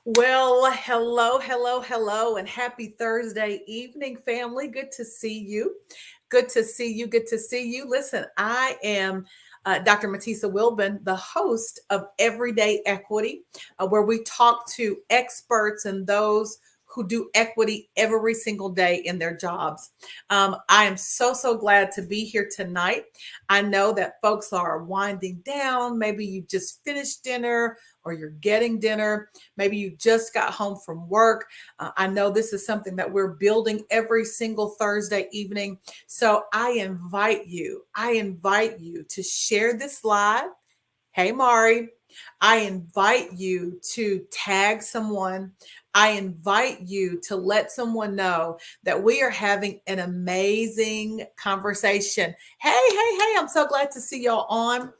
Well, hello, and happy Thursday evening, family. Good to see you. Good to see you. Good to see you. Listen, I am Dr. Matisa Wilbon, the host of Everyday Equity, where we talk to experts and those who do equity every single day in their jobs. I am so glad to be here tonight. I know that folks are winding down. Maybe you just finished dinner or you're getting dinner. Maybe you just got home from work. I know this is something that we're building every single Thursday evening. So I invite you to share this live. Hey, Mari. I invite you to tag someone. I invite you to let someone know that we are having an amazing conversation. Hey, I'm so glad to see y'all on.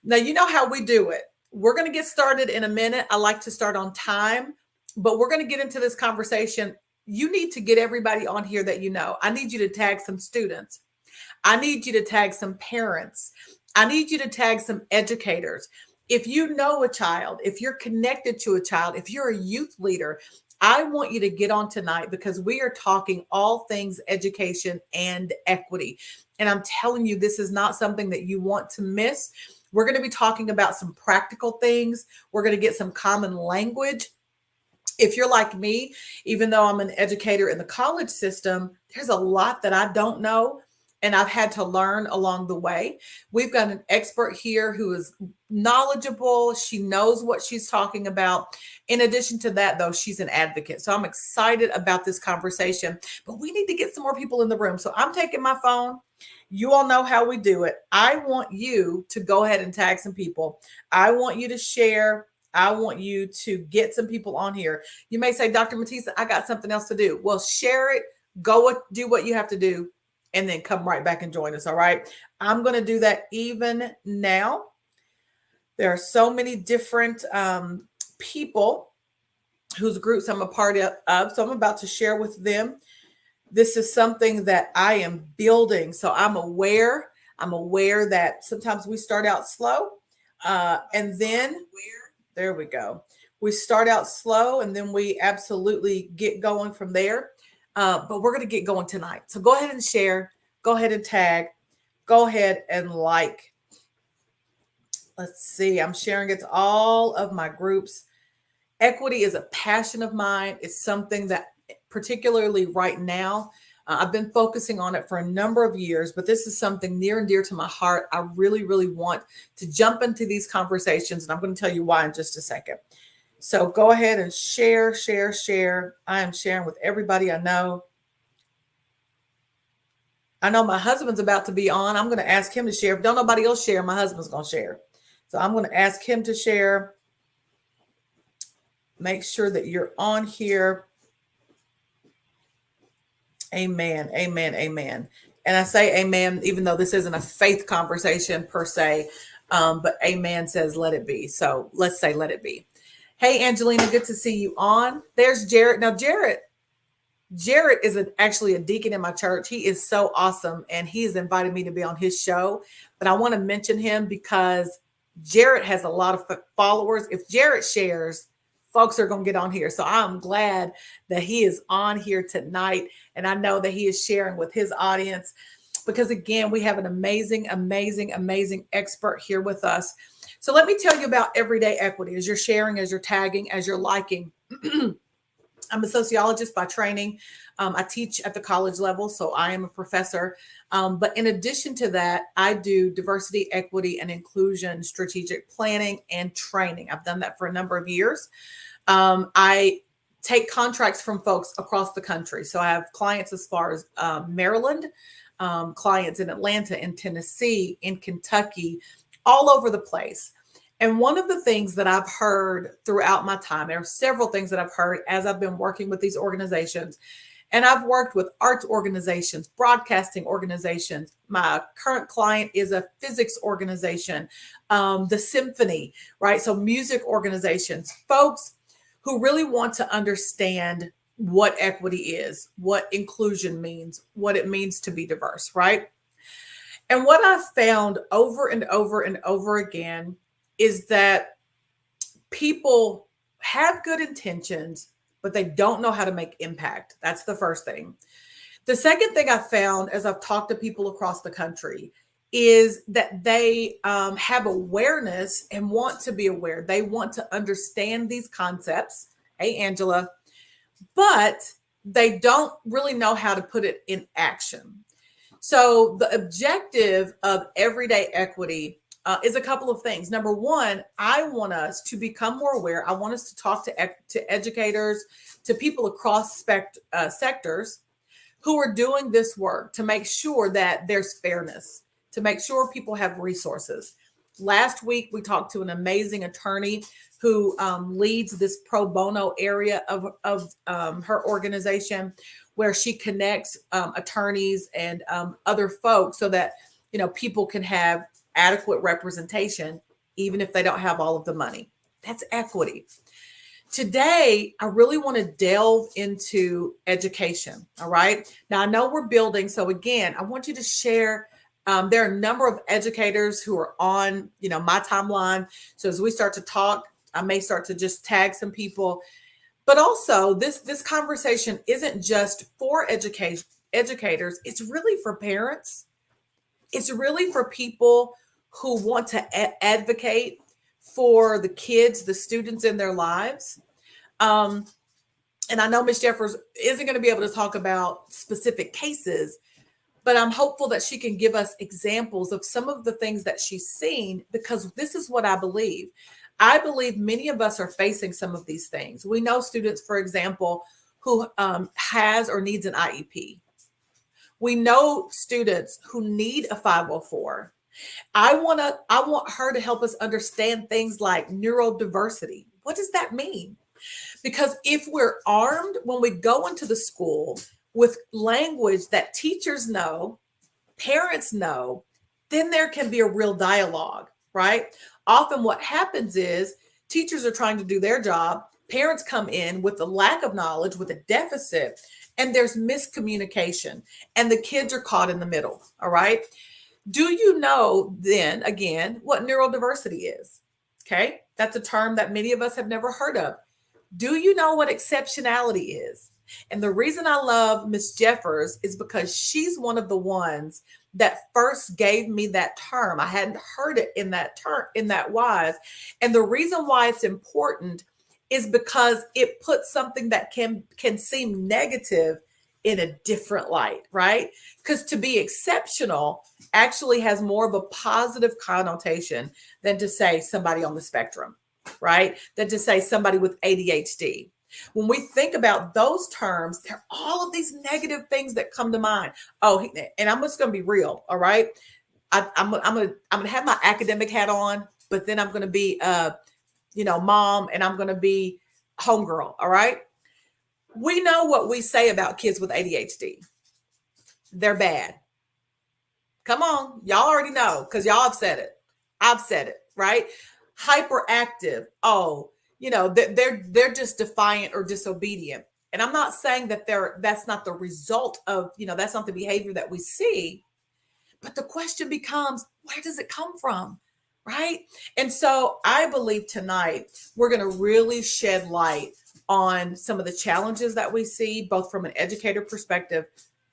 Now, you know how we do it. We're going to get started in a minute. I like to start on time, but we're going to get into this conversation. You need to get everybody on here that you know. I need you to tag some students. I need you to tag some parents. I need you to tag some educators. If you know a child, if you're connected to a child, if you're a youth leader, I want you to get on tonight because we are talking all things education and equity. And I'm telling you, this is not something that you want to miss. We're going to be talking about some practical things. We're going to get some common language. If you're like me, even though I'm an educator in the college system, there's a lot that I don't know and I've had to learn along the way. We've got an expert here who is knowledgeable. She knows what she's talking about. In addition to that, though, she's an advocate. So I'm excited about this conversation, but we need to get some more people in the room. So I'm taking my phone. You all know how we do it. I want you to go ahead and tag some people. I want you to share. I want you to get some people on here. You may say, Dr. Matisa, I got something else to do. Well, share it, do what you have to do, and then come right back and join us. All right. I'm going to do that even now. There are so many different people whose groups I'm a part of. So I'm about to share with them. This is something that I am building. So I'm aware. I'm aware that sometimes we start out slow. And then there we go. We start out slow and then we absolutely get going from there. But we're going to get going tonight. So go ahead and share. Go ahead and tag. Go ahead and like. Let's see. I'm sharing it to all of my groups. Equity is a passion of mine. It's something that, particularly right now, I've been focusing on it for a number of years, but this is something near and dear to my heart. I really want to jump into these conversations, and I'm going to tell you why in just a second. So go ahead and share. I am sharing with everybody I know. I know my husband's about to be on. I'm going to ask him to share. If don't nobody else share, my husband's going to share. So I'm going to ask him to share. Make sure that you're on here. Amen. And I say amen, even though this isn't a faith conversation per se, but amen says let it be. So let's say let it be. Hey, Angelina, good to see you on. There's Jarrett. Now, Jarrett is actually a deacon in my church. He is so awesome, and he has invited me to be on his show. But I want to mention him because Jarrett has a lot of followers. If Jarrett shares, folks are going to get on here. So I'm glad that he is on here tonight. And I know that he is sharing with his audience because, again, we have an amazing expert here with us. So let me tell you about everyday equity as you're sharing, as you're tagging, as you're liking. I'm a sociologist by training. I teach at the college level, so I am a professor. But in addition to that, I do diversity, equity, and inclusion strategic planning and training. I've done that for a number of years. I take contracts from folks across the country. So I have clients as far as Maryland, clients in Atlanta, in Tennessee, in Kentucky, all over the place. And one of the things that I've heard throughout my time, there are several things that I've heard as I've been working with these organizations. And I've worked with arts organizations, broadcasting organizations. My current client is a physics organization, the symphony, right? So music organizations, folks who really want to understand what equity is, what inclusion means, what it means to be diverse, right? And what I've found over and over again is that people have good intentions, but they don't know how to make impact. That's the first thing. The second thing I found as I've talked to people across the country is that they have awareness and want to be aware. They want to understand these concepts. Hey, Angela, but they don't really know how to put it in action. So, the objective of everyday equity is a couple of things. Number one, I want us to become more aware. I want us to talk to educators, to people across sectors who are doing this work to make sure that there's fairness, to make sure people have resources. Last week, we talked to an amazing attorney who leads this pro bono area of her organization, where she connects attorneys and other folks so that people can have adequate representation, even if they don't have all of the money. That's equity. Today, I really want to delve into education. All right. Now, I know we're building. So, again, I want you to share. There are a number of educators who are on, my timeline. So, as we start to talk, I may start to just tag some people. But also, this conversation isn't just for educators. It's really for parents. It's really for people who want to advocate for the kids, the students in their lives. Um, and I know Ms. Jeffers isn't going to be able to talk about specific cases, but I'm hopeful that she can give us examples of some of the things that she's seen, because this is what I believe. I believe many of us are facing some of these things. We know students, for example, who has or needs an IEP. We know students who need a 504. I want her to help us understand things like neurodiversity. What does that mean? Because if we're armed when we go into the school with language that teachers know, parents know, then there can be a real dialogue, right? Often what happens is teachers are trying to do their job. Parents come in with a lack of knowledge, with a deficit, and there's miscommunication, and the kids are caught in the middle. All right. Do you know then, again, what neurodiversity is? Okay. That's a term that many of us have never heard of. Do you know what exceptionality is? And the reason I love Miss Jeffers is because she's one of the ones that first gave me that term. I hadn't heard it in that term, in that wise. And the reason why it's important is because it puts something that can seem negative in a different light, right? Because to be exceptional actually has more of a positive connotation than to say somebody on the spectrum, right? Than to say somebody with ADHD. When we think about those terms, there are all of these negative things that come to mind. Oh, and I'm just going to be real, all right? I'm gonna have my academic hat on, but then I'm going to be mom, and I'm going to be homegirl. All right. We know what we say about kids with ADHD. They're bad. Come on. Y'all already know, because y'all have said it. I've said it, right? Hyperactive. Oh, they're just defiant or disobedient. And I'm not saying that that's not the result of, that's not the behavior that we see. But the question becomes, where does it come from? Right. And so I believe tonight we're going to really shed light on some of the challenges that we see, both from an educator perspective,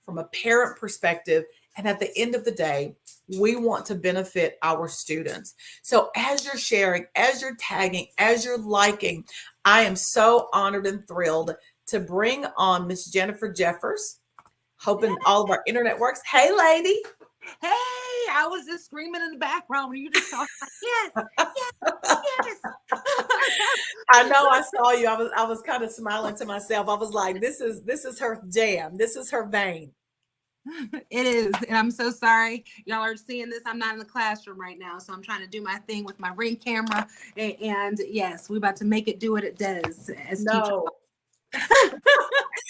from a parent perspective. And at the end of the day, we want to benefit our students. So as you're sharing, as you're tagging, as you're liking, I am so honored and thrilled to bring on Miss Janifer Jeffers. Hoping all of our internet works. Hey, lady. Hey, I was just screaming in the background when you just talked. Yes, yes. I know. I saw you. I was kind of smiling to myself. I was like, this is her jam. This is her vein. It is. And I'm so sorry. Y'all are seeing this. I'm not in the classroom right now. So I'm trying to do my thing with my Ring camera. And yes, we're about to make it do what it does. No.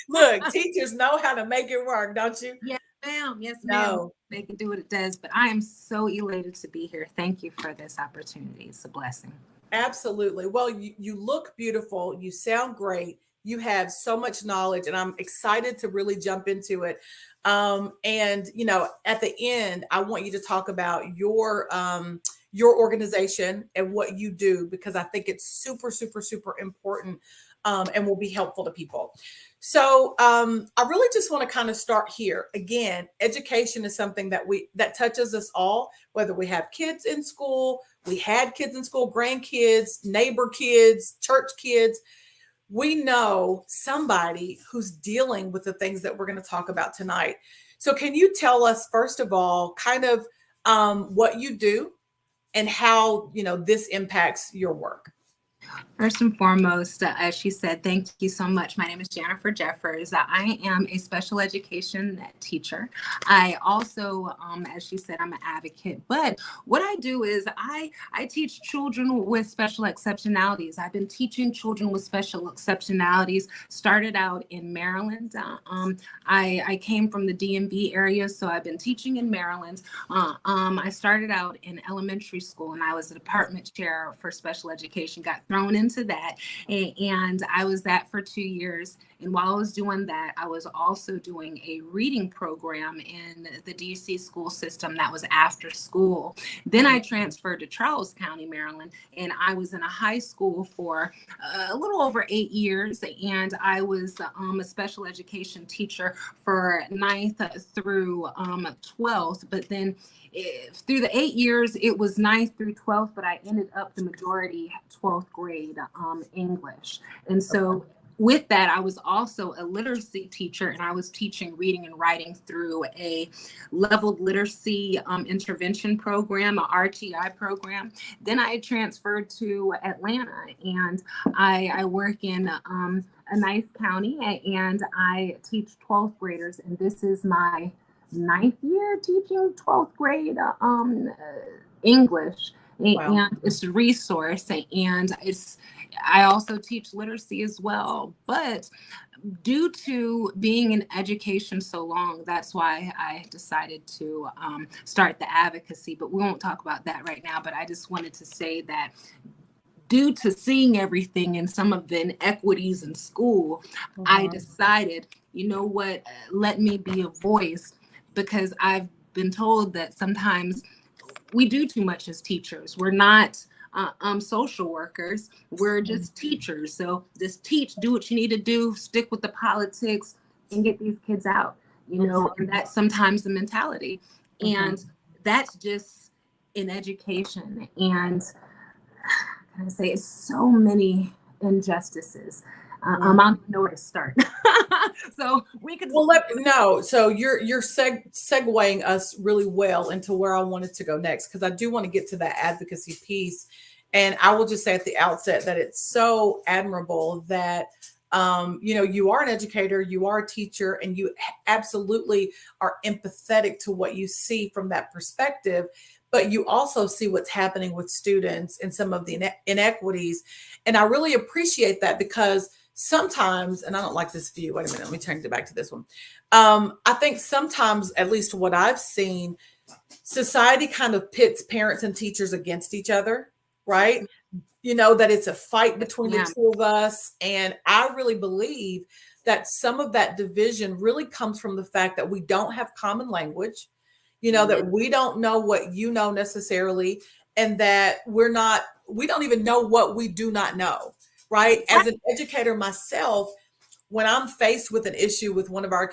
Look, teachers know how to make it work, don't you? Yes, ma'am. Yes, ma'am. They can do what it does. But I am so elated to be here. Thank you for this opportunity. It's a blessing. Absolutely. Well, you look beautiful. You sound great. You have so much knowledge, and I'm excited to really jump into it. And at the end, I want you to talk about your organization and what you do, because I think it's super, super, super important, and will be helpful to people. So I really just want to kind of start here. Again, education is something that touches us all, whether we have kids in school, we had kids in school, grandkids, neighbor kids, church kids. We know somebody who's dealing with the things that we're going to talk about tonight. So can you tell us, first of all, kind of what you do and how, this impacts your work? First and foremost, as she said, thank you so much. My name is Janifer Jeffers. I am a special education teacher. I also, as she said, I'm an advocate. But what I do is I teach children with special exceptionalities. I've been teaching children with special exceptionalities, started out in Maryland. I came from the DMV area, so I've been teaching in Maryland. I started out in elementary school, and I was a department chair for special education, got thrown into that, and I was that for 2 years. And while I was doing that, I was also doing a reading program in the DC school system that was after school. Then I transferred to Charles County, Maryland, and I was in a high school for a little over 8 years, and I was a special education teacher for 9th through 12th. But then through the 8 years, it was 9th through 12th, but I ended up the majority 12th grade English. And so with that, I was also a literacy teacher, and I was teaching reading and writing through a leveled literacy intervention program, a RTI program. Then I transferred to Atlanta, and I work in a nice county, and I teach 12th graders, and this is my 9th year teaching 12th grade English. Wow. And it's a resource, and I also teach literacy as well. But due to being in education so long, that's why I decided to start the advocacy. But we won't talk about that right now. But I just wanted to say that due to seeing everything and some of the inequities in school, I decided, you know what, let me be a voice, because I've been told that sometimes we do too much as teachers. We're not social workers. We're just teachers. So just teach, do what you need to do, stick with the politics, and get these kids out, and that's sometimes the mentality. And that's just in education. And I say it's so many injustices. I don't know where to start. So we could. Well, So you're segueing us really well into where I wanted to go next, because I do want to get to that advocacy piece. And I will just say at the outset that it's so admirable that you are an educator, you are a teacher, and you absolutely are empathetic to what you see from that perspective. But you also see what's happening with students and some of the inequities. And I really appreciate that, because sometimes, and I don't like this view. Wait a minute, let me change it back to this one. I think sometimes, at least what I've seen, society kind of pits parents and teachers against each other, right? That it's a fight between the two of us. And I really believe that some of that division really comes from the fact that we don't have common language, that we don't know what you know necessarily, and that we don't even know what we do not know. Right. As an educator myself, when I'm faced with an issue with one of our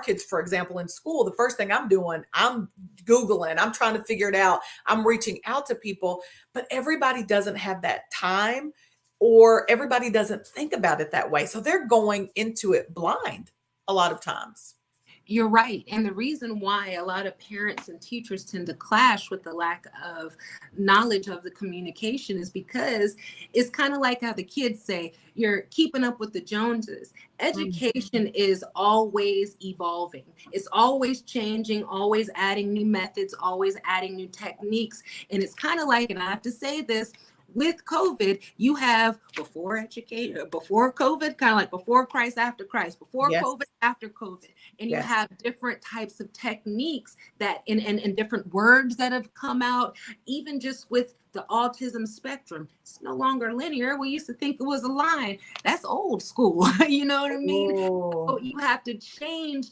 kids, for example, in school, the first thing I'm doing, I'm Googling, I'm trying to figure it out. I'm reaching out to people, but everybody doesn't have that time, or everybody doesn't think about it that way. So they're going into it blind a lot of times. You're right. And the reason why a lot of parents and teachers tend to clash with the lack of knowledge of the communication is because it's kind of like how the kids say, you're keeping up with the Joneses. Education is always evolving. It's always changing, always adding new methods, always adding new techniques. And it's kind of like, and I have to say this, with COVID, you have before COVID, kind of like before Christ, after Christ, before COVID, after COVID. And you have different types of techniques that and different words that have come out, even just with the autism spectrum. It's no longer linear. We used to think it was a line. That's old school. You know what I mean? So you have to change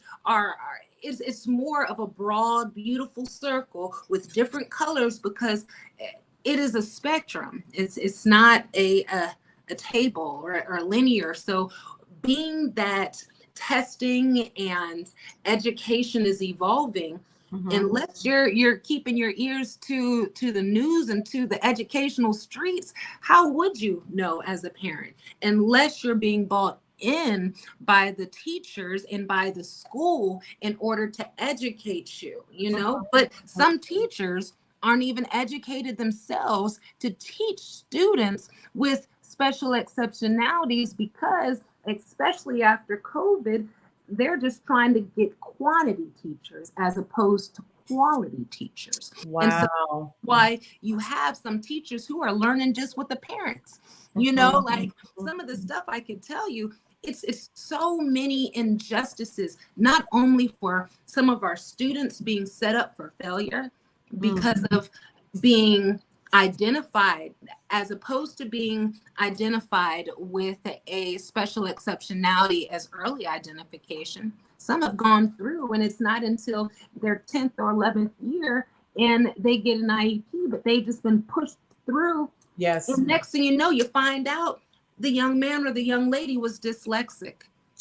it's more of a broad, beautiful circle with different colors, because it is a spectrum. It's not a table or linear. So being that testing and education is evolving, unless you're keeping your ears to the news and to the educational streets, how would you know as a parent, unless you're being bought in by the teachers and by the school in order to educate you, but some teachers aren't even educated themselves to teach students with special exceptionalities, because especially after COVID, they're just trying to get quantity teachers as opposed to quality teachers. Wow. And so why you have some teachers who are learning just with the parents, like some of the stuff I could tell you, it's so many injustices, not only for some of our students being set up for failure because of being identified, as opposed to being identified with a special exceptionality as early identification. Some have gone through, and it's not until their 10th or 11th year and they get an IEP, but they've just been pushed through. Yes. And next thing you know, you find out the young man or the young lady was dyslexic.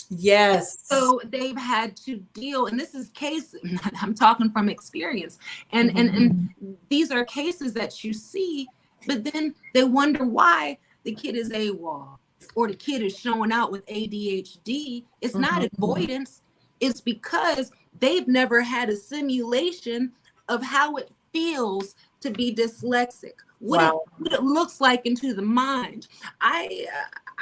Yes. So they've had to deal, and this is case, I'm talking from experience, and these are cases that you see, but then they wonder why the kid is AWOL or the kid is showing out with ADHD. It's not avoidance. It's because they've never had a simulation of how it feels to be dyslexic, what it looks like into the mind.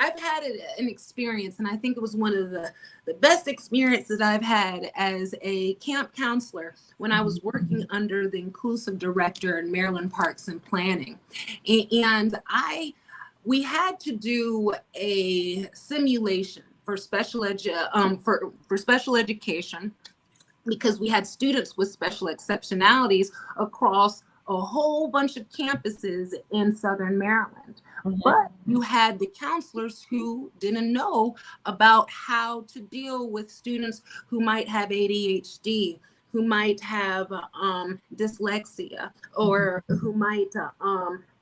I've had an experience, and I think it was one of the best experiences I've had as a camp counselor when I was working under the inclusive director in Maryland Parks and Planning. And we had to do a simulation for special for special education, because we had students with special exceptionalities across a whole bunch of campuses in Southern Maryland. But you had the counselors who didn't know about how to deal with students who might have ADHD, who might have dyslexia, or who might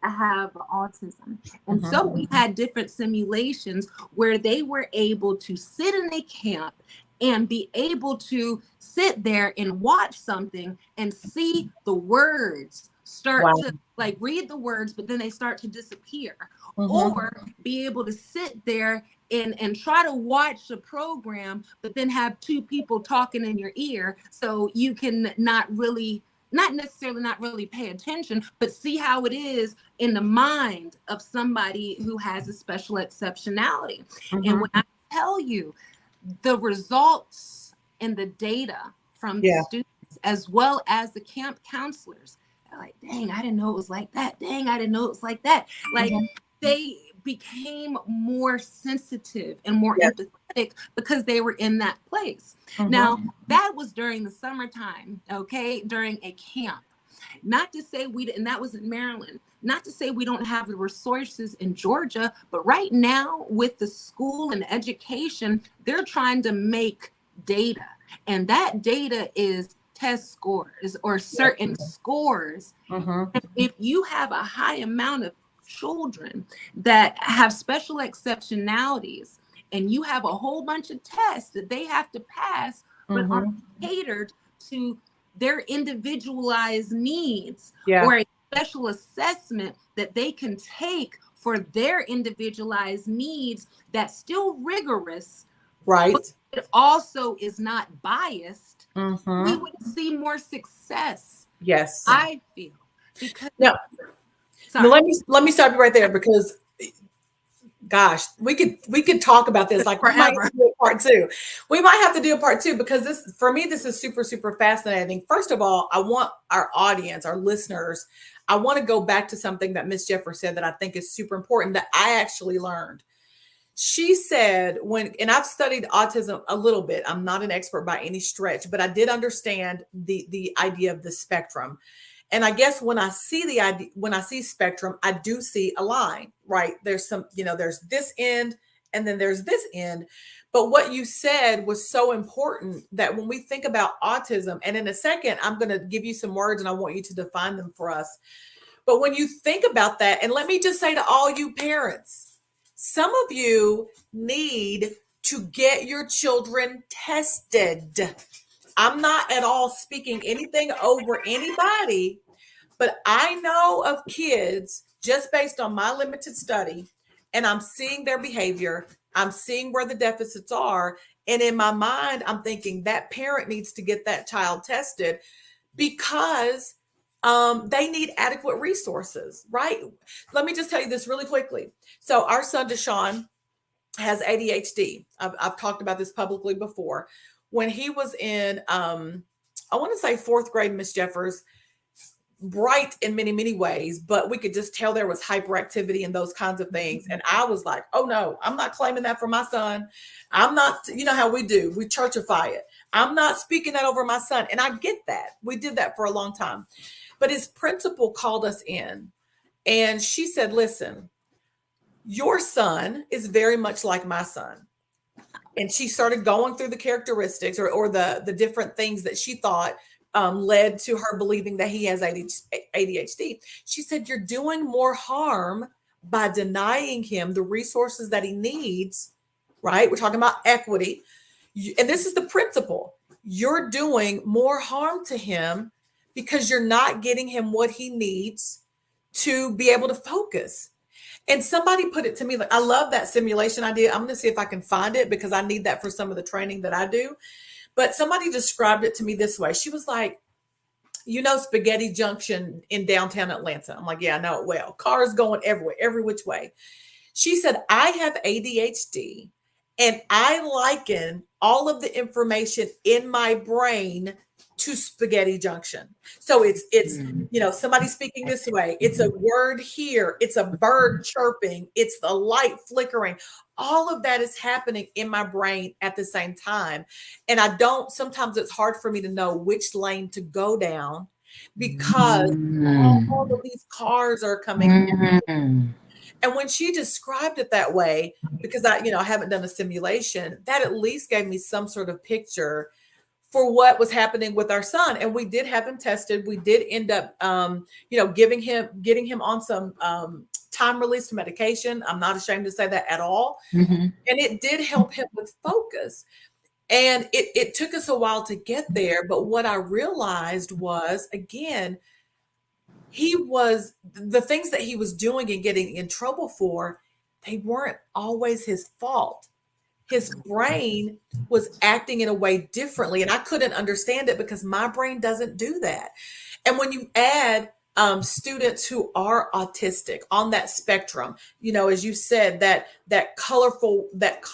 have autism. And so we had different simulations where they were able to sit in a camp and be able to sit there and watch something and see the words start to read the words, but then they start to disappear, or be able to sit there and try to watch the program, but then have two people talking in your ear, so you can not necessarily not really pay attention, but see how it is in the mind of somebody who has a special exceptionality. And when I tell you the results and the data from the students, as well as the camp counselors, like, dang, I didn't know it was like that. Dang, I didn't know it was like that. Like, they became more sensitive and more empathetic because they were in that place. Now, that was during the summertime, okay, during a camp. Not to say and that was in Maryland. Not to say we don't have the resources in Georgia, but right now with the school and education, they're trying to make data. And that data is test scores or certain scores. If you have a high amount of children that have special exceptionalities, and you have a whole bunch of tests that they have to pass, but are catered to their individualized needs, or a special assessment that they can take for their individualized needs, that's still rigorous, but it also is not biased, we would see more success. Yes. I feel. Because now let me stop you right there, because gosh, we could talk about this like forever. Part two. We might have to do a part two, because this, for me, this is super, super fascinating. First of all, I want our audience, our listeners, I want to go back to something that Miss Jeffers said that I think is super important, that I actually learned. She said, and I've studied autism a little bit. I'm not an expert by any stretch, but I did understand the idea of the spectrum. And I guess when I see spectrum, I do see a line, right? There's there's this end and then there's this end. But what you said was so important that when we think about autism, and in a second, I'm going to give you some words and I want you to define them for us. But when you think about that, and let me just say to all you parents, some of you need to get your children tested. I'm not at all speaking anything over anybody, but I know of kids just based on my limited study, and I'm seeing their behavior. I'm seeing where the deficits are. And in my mind, I'm thinking that parent needs to get that child tested because they need adequate resources, right? Let me just tell you this really quickly. So our son, Deshaun, has ADHD. I've talked about this publicly before. When he was in, I want to say fourth grade, Miss Jeffers, bright in many, many ways, but we could just tell there was hyperactivity and those kinds of things. And I was like, oh no, I'm not claiming that for my son. I'm not, you know how we do, we churchify it. I'm not speaking that over my son. And I get that. We did that for a long time. But his principal called us in and she said, listen, your son is very much like my son. And she started going through the characteristics or the different things that she thought led to her believing that he has ADHD. She said, you're doing more harm by denying him the resources that he needs, right? We're talking about equity. And this is the principle. You're doing more harm to him because you're not getting him what he needs to be able to focus. And somebody put it to me, like, I love that simulation idea. I'm going to see if I can find it because I need that for some of the training that I do. But somebody described it to me this way. She was like, you know, Spaghetti Junction in downtown Atlanta. I'm like, yeah, I know it well. Cars going everywhere, every which way. She said, I have ADHD and I liken all of the information in my brain to Spaghetti Junction. So it's you know, somebody speaking this way, it's a word here, it's a bird chirping, it's the light flickering. All of that is happening in my brain at the same time. And sometimes it's hard for me to know which lane to go down because all of these cars are coming in. And when she described it that way, because I haven't done a simulation, that at least gave me some sort of picture for what was happening with our son. And we did have him tested. We did end up, getting him on some time-released medication. I'm not ashamed to say that at all. And it did help him with focus. And it took us a while to get there. But what I realized was, again, the things that he was doing and getting in trouble for, they weren't always his fault. His brain was acting in a way differently. And I couldn't understand it because my brain doesn't do that. And when you add students who are autistic on that spectrum, as you said, that colorful it's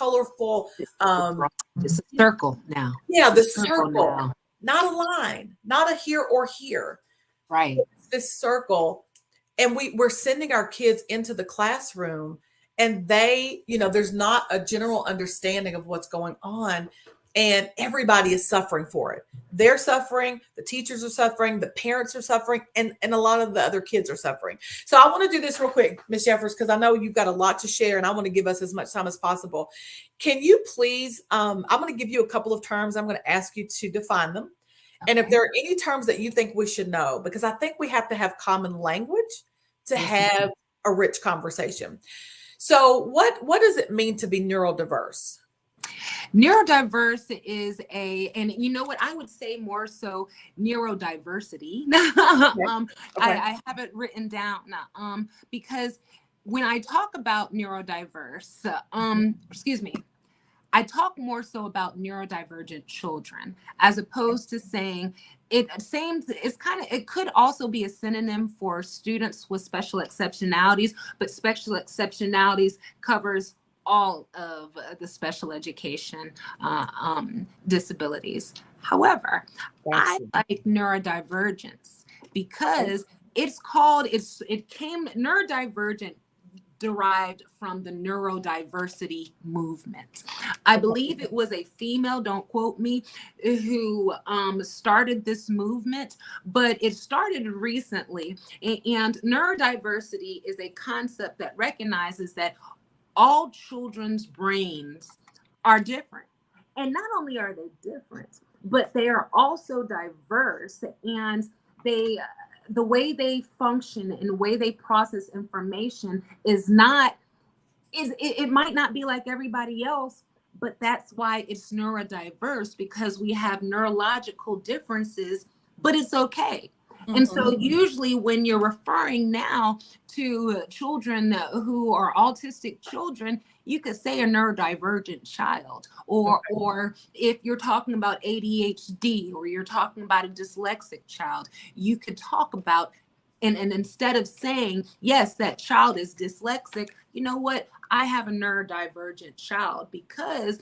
a circle now. Yeah, the circle now. Not a line, not a here or here. Right. It's this circle. And we're sending our kids into the classroom. And there's not a general understanding of what's going on. And everybody is suffering for it. They're suffering. The teachers are suffering. The parents are suffering. And a lot of the other kids are suffering. So I want to do this real quick, Ms. Jeffers, because I know you've got a lot to share and I want to give us as much time as possible. Can you please, I'm going to give you a couple of terms. I'm going to ask you to define them. Okay. And if there are any terms that you think we should know, because I think we have to have common language to have a rich conversation. So what does it mean to be neurodiverse? Neurodiverse is and you know what, I would say more so neurodiversity. Okay. I have it written down because when I talk about neurodiverse, I talk more so about neurodivergent children as opposed to saying it could also be a synonym for students with special exceptionalities, but special exceptionalities covers all of the special education disabilities. However, I like neurodivergence because neurodivergent derived from the neurodiversity movement. I believe it was a female, don't quote me, who started this movement, but it started recently. And neurodiversity is a concept that recognizes that all children's brains are different. And not only are they different, but they are also diverse, and they the way they function and the way they process information is not is it might not be like everybody else, but that's why it's neurodiverse, because we have neurological differences, but it's okay. And so usually when you're referring now to children who are autistic children, you could say a neurodivergent child, or if you're talking about ADHD, or you're talking about a dyslexic child, you could talk about, and instead of saying, yes, that child is dyslexic, you know what? I have a neurodivergent child, because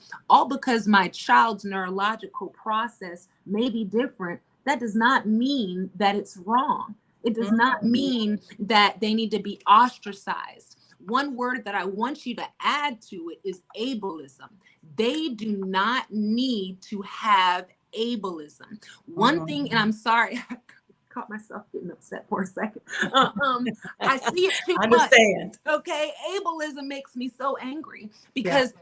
my child's neurological process may be different, that does not mean that it's wrong. It does not mean that they need to be ostracized. One word that I want you to add to it is ableism. They do not need to have ableism. One thing, and I'm sorry, I caught myself getting upset for a second. I see it too much. Okay, ableism makes me so angry, because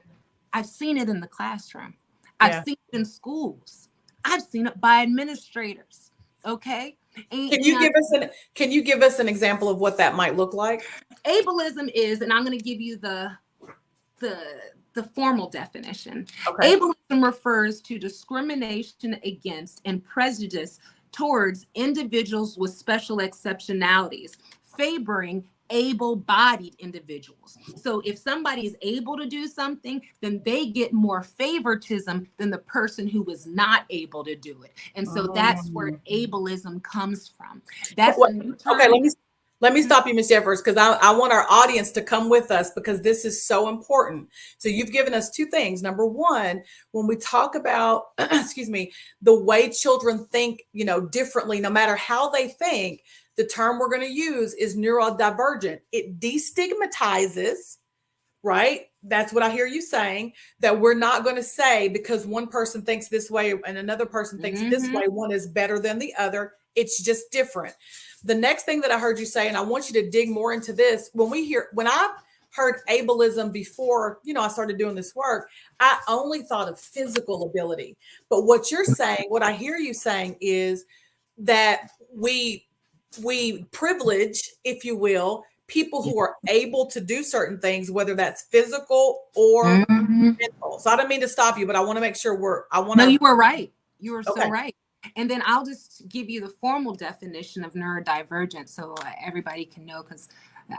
I've seen it in the classroom. I've seen it in schools. I've seen it by administrators. Okay. Can you give us an example of what that might look like? Ableism is, and I'm going to give you the formal definition. Okay. Ableism refers to discrimination against and prejudice towards individuals with special exceptionalities, favoring able-bodied individuals. So if somebody is able to do something, then they get more favoritism than the person who was not able to do it. And so that's where ableism comes from. That's a new term. Okay, let me stop you, Ms. Jeffers, because I want our audience to come with us, because this is so important. So you've given us two things. Number one, when we talk about, excuse me, the way children think, differently, no matter how they think, the term we're going to use is neurodivergent. It destigmatizes, right? That's what I hear you saying, that we're not going to say because one person thinks this way and another person thinks this way, one is better than the other. It's just different. The next thing that I heard you say, and I want you to dig more into this, when I heard ableism before, I started doing this work, I only thought of physical ability. But what you're saying, what I hear you saying is that we privilege, if you will, people who are able to do certain things, whether that's physical or mental. So I don't mean to stop you, but I want to make sure No, you were right. You were so right. And then I'll just give you the formal definition of neurodivergent so everybody can know, because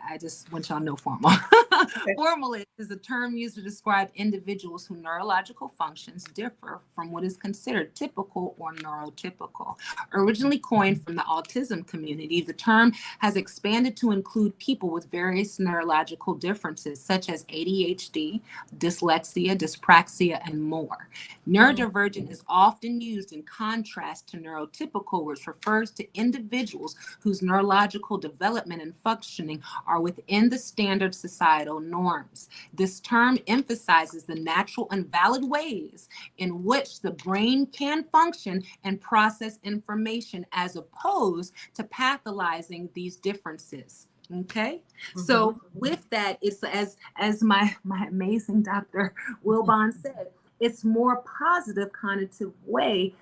I just want y'all to know formal. Okay. Formal is a term used to describe individuals whose neurological functions differ from what is considered typical or neurotypical. Originally coined from the autism community, the term has expanded to include people with various neurological differences, such as ADHD, dyslexia, dyspraxia, and more. Neurodivergent is often used in contrast to neurotypical, which refers to individuals whose neurological development and functioning are within the standard societal norms. This term emphasizes the natural and valid ways in which the brain can function and process information, as opposed to pathologizing these differences. Okay. So with that, it's as my amazing Dr. Wilbon said, it's more positive connotative way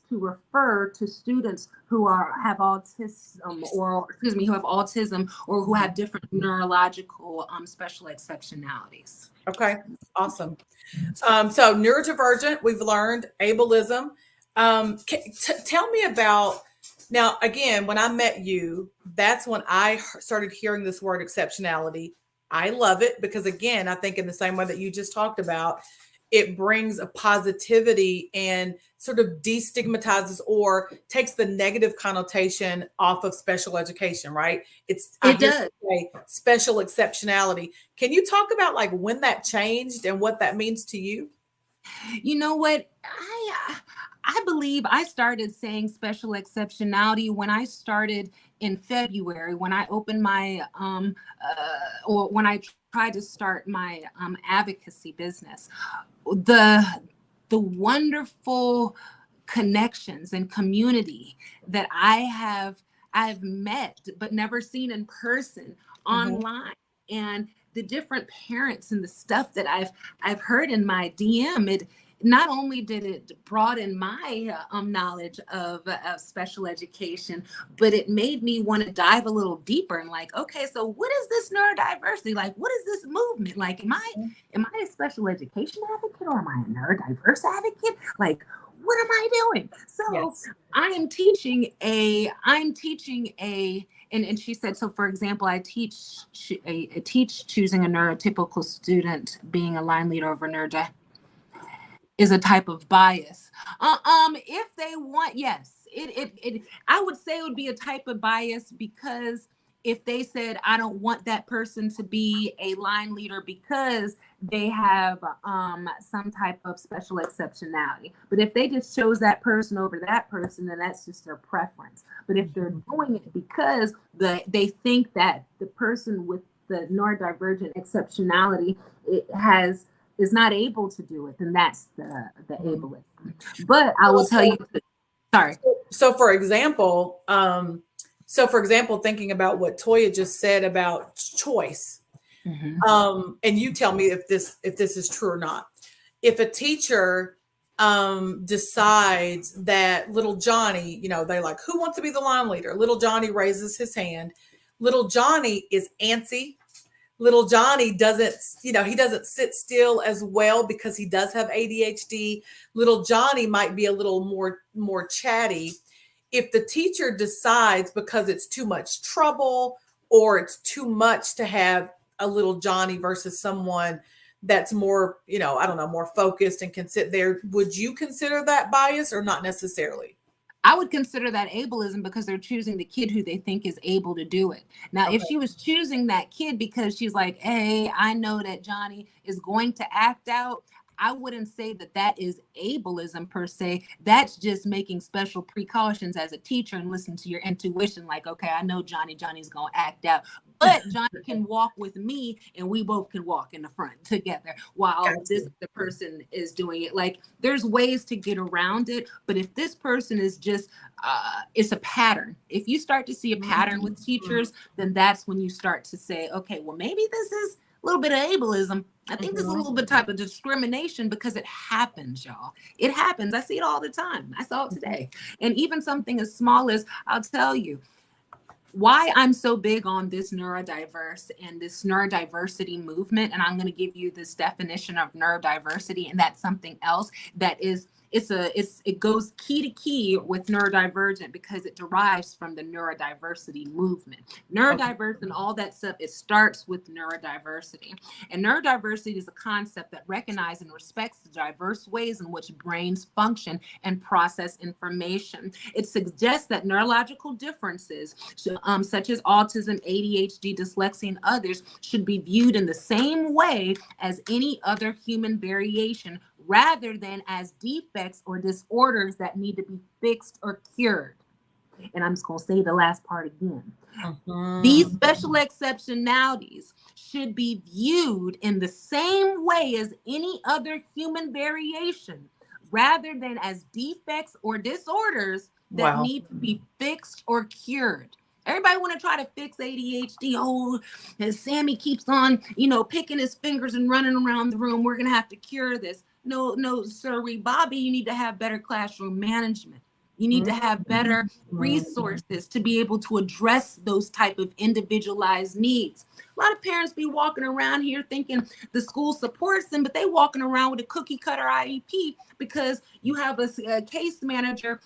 to refer to students who have autism, or who have different neurological special exceptionalities. Okay, awesome. So neurodivergent, we've learned ableism. Tell me about, now again, when I met you, that's when I started hearing this word exceptionality. I love it because, again, I think in the same way that you just talked about, it brings a positivity and sort of destigmatizes or takes the negative connotation off of special education, right? It does. Special exceptionality. Can you talk about like when that changed and what that means to you? You know what? I believe I started saying special exceptionality when I started in February, when I opened my, or when I tried to start my advocacy business. The wonderful connections and community that I've met but never seen in person online. and the different parents and the stuff that I've heard in my DM, it not only did it broaden my knowledge of special education, but it made me want to dive a little deeper and like, okay, so what is this neurodiversity? Like, what is this movement? Like, am I a special education advocate, or am I a neurodiverse advocate? Like, what am I doing? So Yes. I'm teaching and she said, so for example, I teach choosing a neurotypical student being a line leader over neurodiverse is a type of bias. If they want, yes, I would say it would be a type of bias, because if they said, I don't want that person to be a line leader because they have some type of special exceptionality. But if they just chose that person over that person, then that's just their preference. But if they're doing it because they think that the person with the neurodivergent exceptionality is not able to do it, then that's the ableism. But I will tell you, sorry. So for example, thinking about what Toya just said about choice, and you tell me if this is true or not. If a teacher decides that little Johnny, they like, who wants to be the line leader? Little Johnny raises his hand. Little Johnny is antsy. Little Johnny doesn't, he doesn't sit still as well because he does have ADHD. Little Johnny might be a little more chatty. If the teacher decides, because it's too much trouble or it's too much to have a little Johnny versus someone that's more, I don't know, more focused and can sit there, would you consider that bias or not necessarily? I would consider that ableism, because they're choosing the kid who they think is able to do it. Now, Okay. if she was choosing that kid because she's like, hey, I know that Johnny is going to act out, I wouldn't say that that is ableism per se. That's just making special precautions as a teacher and listening to your intuition. Like, okay, I know Johnny's going to act out, but Johnny can walk with me and we both can walk in the front together while the person is doing it. Like, there's ways to get around it. But if this person is just, it's a pattern. If you start to see a pattern with teachers, then that's when you start to say, okay, well, maybe this is a little bit of ableism. I think there's a little bit type of discrimination, because it happens, y'all. It happens. I see it all the time. I saw it today. And even something as small as, I'll tell you why I'm so big on this neurodiverse and this neurodiversity movement. And I'm going to give you this definition of neurodiversity. And that's something else that is, it goes key to key with neurodivergent, because it derives from the neurodiversity movement. Neurodiverse and all that stuff, it starts with neurodiversity. And neurodiversity is a concept that recognizes and respects the diverse ways in which brains function and process information. It suggests that neurological differences, such as autism, ADHD, dyslexia, and others, should be viewed in the same way as any other human variation, rather than as defects or disorders that need to be fixed or cured. And I'm just going to say the last part again. These special exceptionalities should be viewed in the same way as any other human variation, rather than as defects or disorders that need to be fixed or cured. Everybody want to try to fix ADHD. Oh, and Sammy keeps on, picking his fingers and running around the room. We're going to have to cure this. No, sirree, Bobby, you need to have better classroom management. You need to have better resources to be able to address those type of individualized needs. A lot of parents be walking around here thinking the school supports them, but they walking around with a cookie cutter IEP, because you have a case manager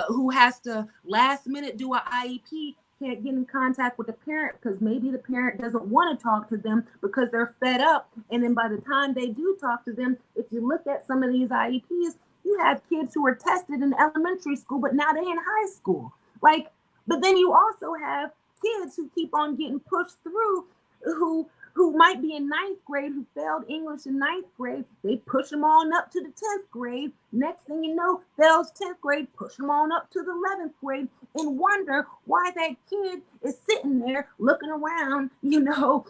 who has to last minute do an IEP, can't get in contact with the parent because maybe the parent doesn't want to talk to them because they're fed up. And then by the time they do talk to them, if you look at some of these IEPs, you have kids who are tested in elementary school, but now they're in high school. But then you also have kids who keep on getting pushed through, who might be in 9th grade, who failed English in 9th grade. They push them on up to the 10th grade. Next thing you know, fails 10th grade, push them on up to the 11th grade, and wonder why that kid is sitting there looking around,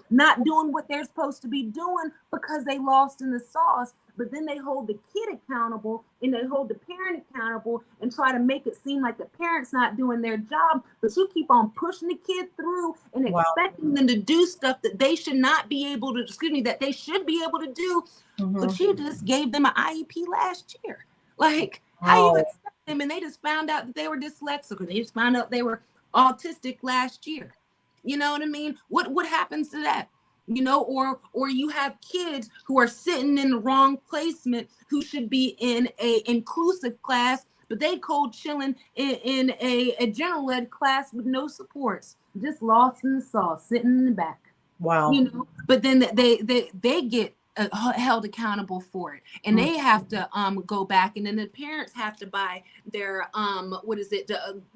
not doing what they're supposed to be doing because they lost in the sauce. but then they hold the kid accountable and they hold the parent accountable and try to make it seem like the parent's not doing their job, but you keep on pushing the kid through and Wow. expecting them to do stuff that they should not be able to, that they should be able to do. But you just gave them an IEP last year. Like, how you expect them? And they just found out that they were dyslexic, or they just found out they were autistic last year. You know what I mean? What happens to that? You know, or you have kids who are sitting in the wrong placement who should be in a inclusive class, but they cold chilling in a general ed class with no supports, just lost in the sauce, sitting in the back. Wow. You know, but then they get held accountable for it, and they have to go back, and then the parents have to buy their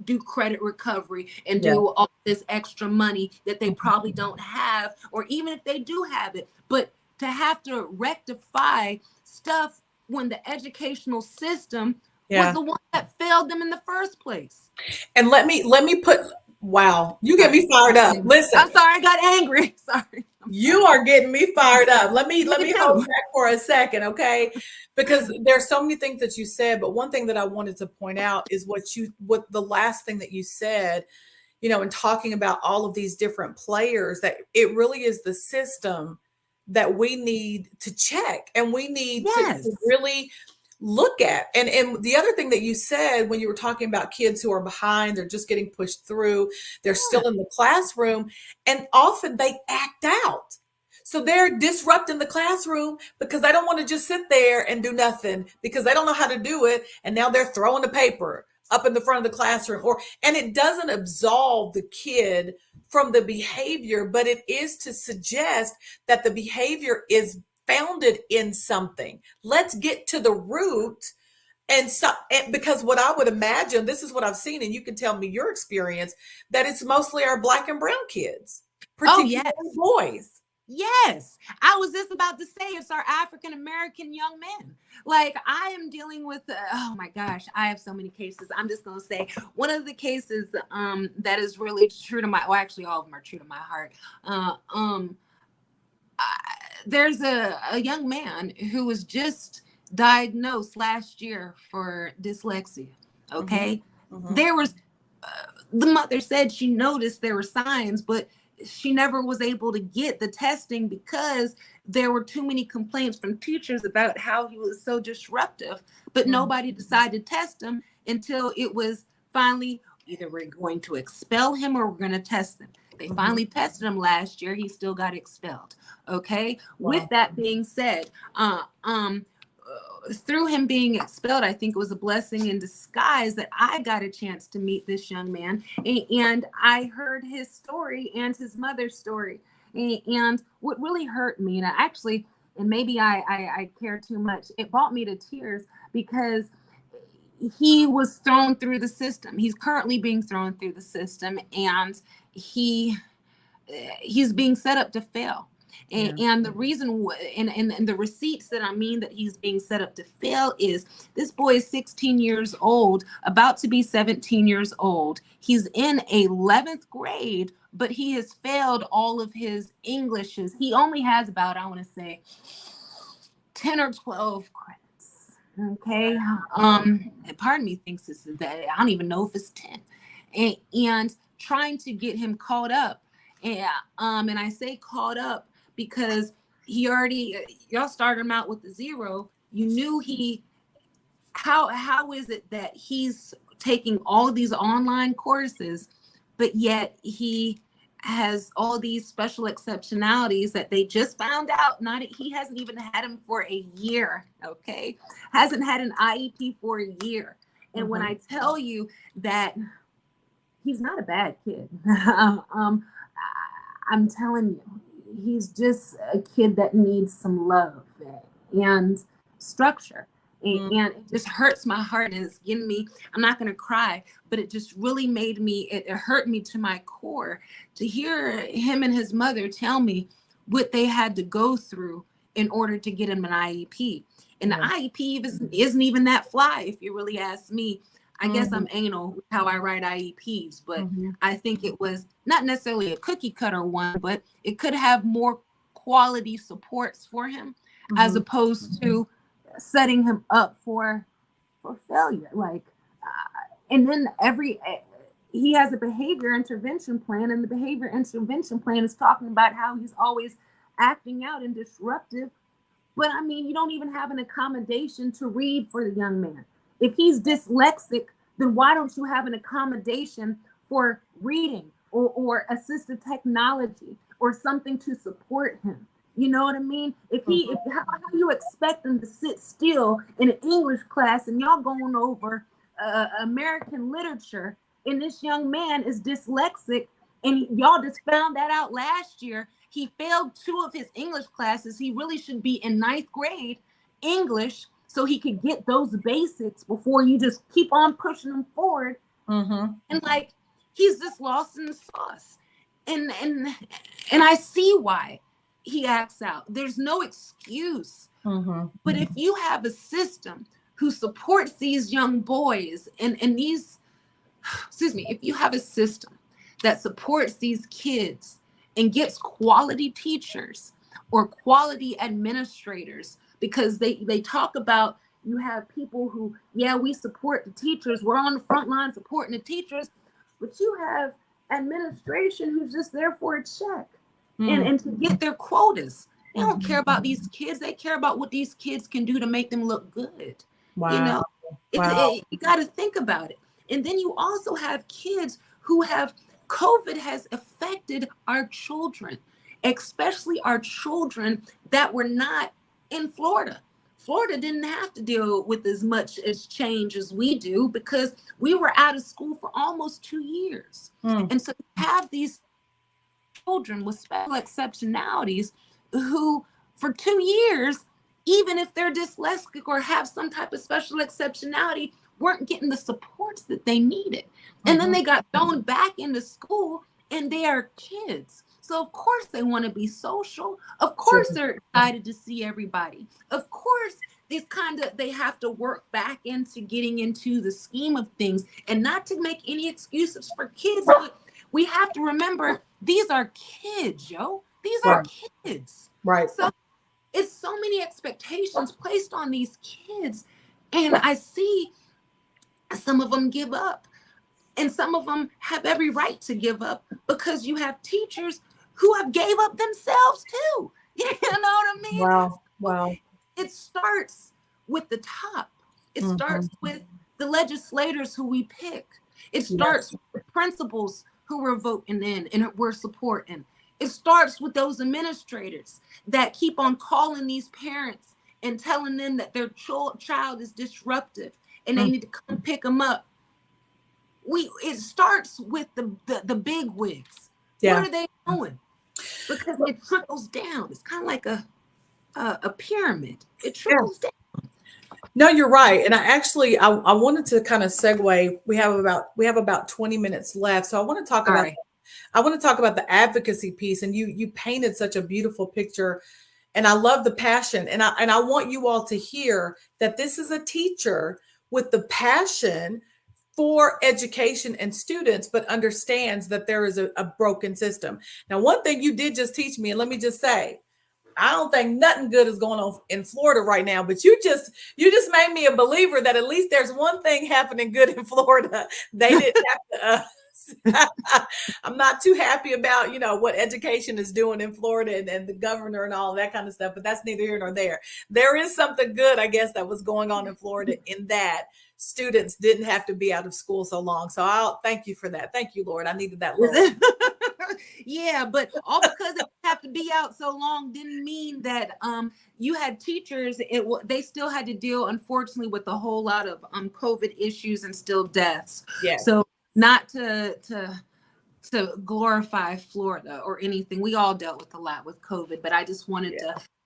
do credit recovery and do all this extra money that they probably don't have, or even if they do have it, but to have to rectify stuff when the educational system was the one that failed them in the first place. And let me put, wow, you get me fired up. Listen, I'm sorry, I got angry. Sorry. You are getting me fired up. Let me hold back for a second, okay? Because there's so many things that you said, but one thing that I wanted to point out is what the last thing that you said, you know, in talking about all of these different players, that it really is the system that we need to check, and we need to really look at. And the other thing that you said when you were talking about kids who are behind, they're just getting pushed through, they're still in the classroom, and often they act out. So they're disrupting the classroom because they don't want to just sit there and do nothing, because they don't know how to do it. And now they're throwing the paper up in the front of the classroom, and it doesn't absolve the kid from the behavior, but it is to suggest that the behavior is founded in something. Let's get to the root. And because what I would imagine, this is what I've seen, and you can tell me your experience, that it's mostly our Black and brown kids, particularly boys. Yes, I was just about to say it's our African American young men. Like, I am dealing with, oh my gosh, I have so many cases. I'm just going to say one of the cases that is really true to my, well, actually all of them are true to my heart. There's a young man who was just diagnosed last year for dyslexia. Okay. There was, the mother said she noticed there were signs, but she never was able to get the testing because there were too many complaints from teachers about how he was so disruptive, but nobody decided to test him until it was finally either we're going to expel him or we're going to test him. They finally tested him last year. He still got expelled. Okay. Wow. With that being said, through him being expelled, I think it was a blessing in disguise that I got a chance to meet this young man, and I heard his story and his mother's story. And what really hurt me, and maybe I care too much, it brought me to tears because he was thrown through the system. He's currently being thrown through the system, and he's being set up to fail. And the reason and the receipts that I mean that he's being set up to fail is this boy is 16 years old, about to be 17 years old. He's in 11th grade, but he has failed all of his Englishes. He only has about, I want to say, 10 or 12 credits. Okay. Part of me thinks this is that. I don't even know if it's 10. And trying to get him caught up. And I say caught up because he already, y'all started him out with a 0. You knew how is it that he's taking all these online courses, but yet he has all these special exceptionalities that they just found out. He hasn't even had him for a year. Okay. Hasn't had an IEP for a year. And when I tell you that he's not a bad kid, I'm telling you, he's just a kid that needs some love and structure. And it just hurts my heart, and it's getting me, I'm not going to cry, but it just really made me, it hurt me to my core to hear him and his mother tell me what they had to go through in order to get him an IEP. And the IEP isn't even that fly, if you really ask me. I guess I'm anal with how I write IEPs, but I think it was not necessarily a cookie cutter one, but it could have more quality supports for him as opposed to setting him up for failure. Like, and then he has a behavior intervention plan, and the behavior intervention plan is talking about how he's always acting out and disruptive. But I mean, you don't even have an accommodation to read for the young man. If he's dyslexic, then why don't you have an accommodation for reading or assistive technology or something to support him? You know what I mean? How you expect them to sit still in an English class and y'all going over American literature, and this young man is dyslexic, and y'all just found that out last year. He failed 2 of his English classes. He really should be in 9th grade English so he could get those basics before you just keep on pushing him forward. Mm-hmm. And like, he's just lost in the sauce. And I see why he acts out. There's no excuse. Mm-hmm. But if you have a system who supports these young boys and these, if you have a system that supports these kids and gets quality teachers or quality administrators, because they talk about, you have people who, yeah, we support the teachers, we're on the front line supporting the teachers, but you have administration who's just there for a check and to get their quotas. They don't care about these kids. They care about what these kids can do to make them look good. Wow. You know, you got to think about it. And then you also have kids who have, COVID has affected our children, especially our children that were not in Florida. Florida didn't have to deal with as much as change as we do because we were out of school for almost 2 years. And so you have these children with special exceptionalities who for 2 years, even if they're dyslexic or have some type of special exceptionality, weren't getting the supports that they needed. And then they got thrown back into school, and they are kids. So of course they want to be social. Of course they're excited to see everybody. Of course they have to work back into getting into the scheme of things, and not to make any excuses for kids, but we have to remember these are kids, yo. These are kids. Right. So it's so many expectations placed on these kids. And I see some of them give up, and some of them have every right to give up, because you have teachers who have gave up themselves too. You know what I mean? Wow. It starts with the top. It starts with the legislators who we pick. It starts with the principals who we're voting in and we're supporting. It starts with those administrators that keep on calling these parents and telling them that their child is disruptive and they need to come pick them up. It starts with the big wigs. Yeah. What are they doing? Because it trickles down. It's kind of like a pyramid. It trickles down. No, you're right. And I wanted to kind of segue. We have about 20 minutes left. So I want to talk about the advocacy piece. And you painted such a beautiful picture. And I love the passion. And I want you all to hear that this is a teacher with the passion for education and students, but understands that there is a broken system. Now, one thing you did just teach me, and let me just say, I don't think nothing good is going on in Florida right now, but you just made me a believer that at least there's one thing happening good in Florida. They didn't have to. I'm not too happy about, what education is doing in Florida and the governor and all that kind of stuff, but that's neither here nor there. There is something good, I guess, that was going on in Florida in that students didn't have to be out of school so long. So I'll thank you for that. Thank you, Lord. I needed that. Yeah, but all because they have to be out so long didn't mean that you had teachers. They still had to deal, unfortunately, with a whole lot of COVID issues and still deaths. Yeah. So not to glorify Florida or anything. We all dealt with a lot with COVID, but I just wanted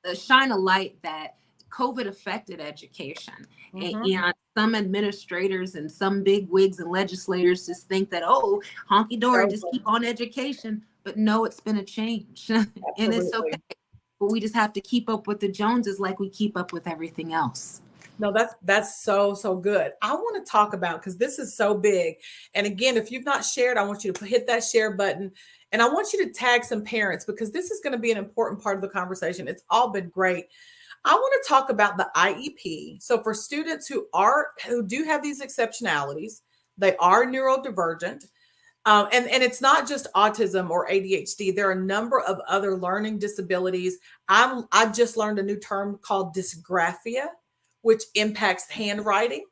to shine a light that COVID affected education. And some administrators and some big wigs and legislators just think that, honky dory, just keep on education. But no, it's been a change. And it's okay. But we just have to keep up with the Joneses like we keep up with everything else. No, that's so good. I want to talk about, because this is so big. And again, if you've not shared, I want you to hit that share button. And I want you to tag some parents, because this is going to be an important part of the conversation. It's all been great. I want to talk about the IEP. So for students who do have these exceptionalities, they are neurodivergent. And it's not just autism or ADHD. There are a number of other learning disabilities. I just learned a new term called dysgraphia, which impacts handwriting.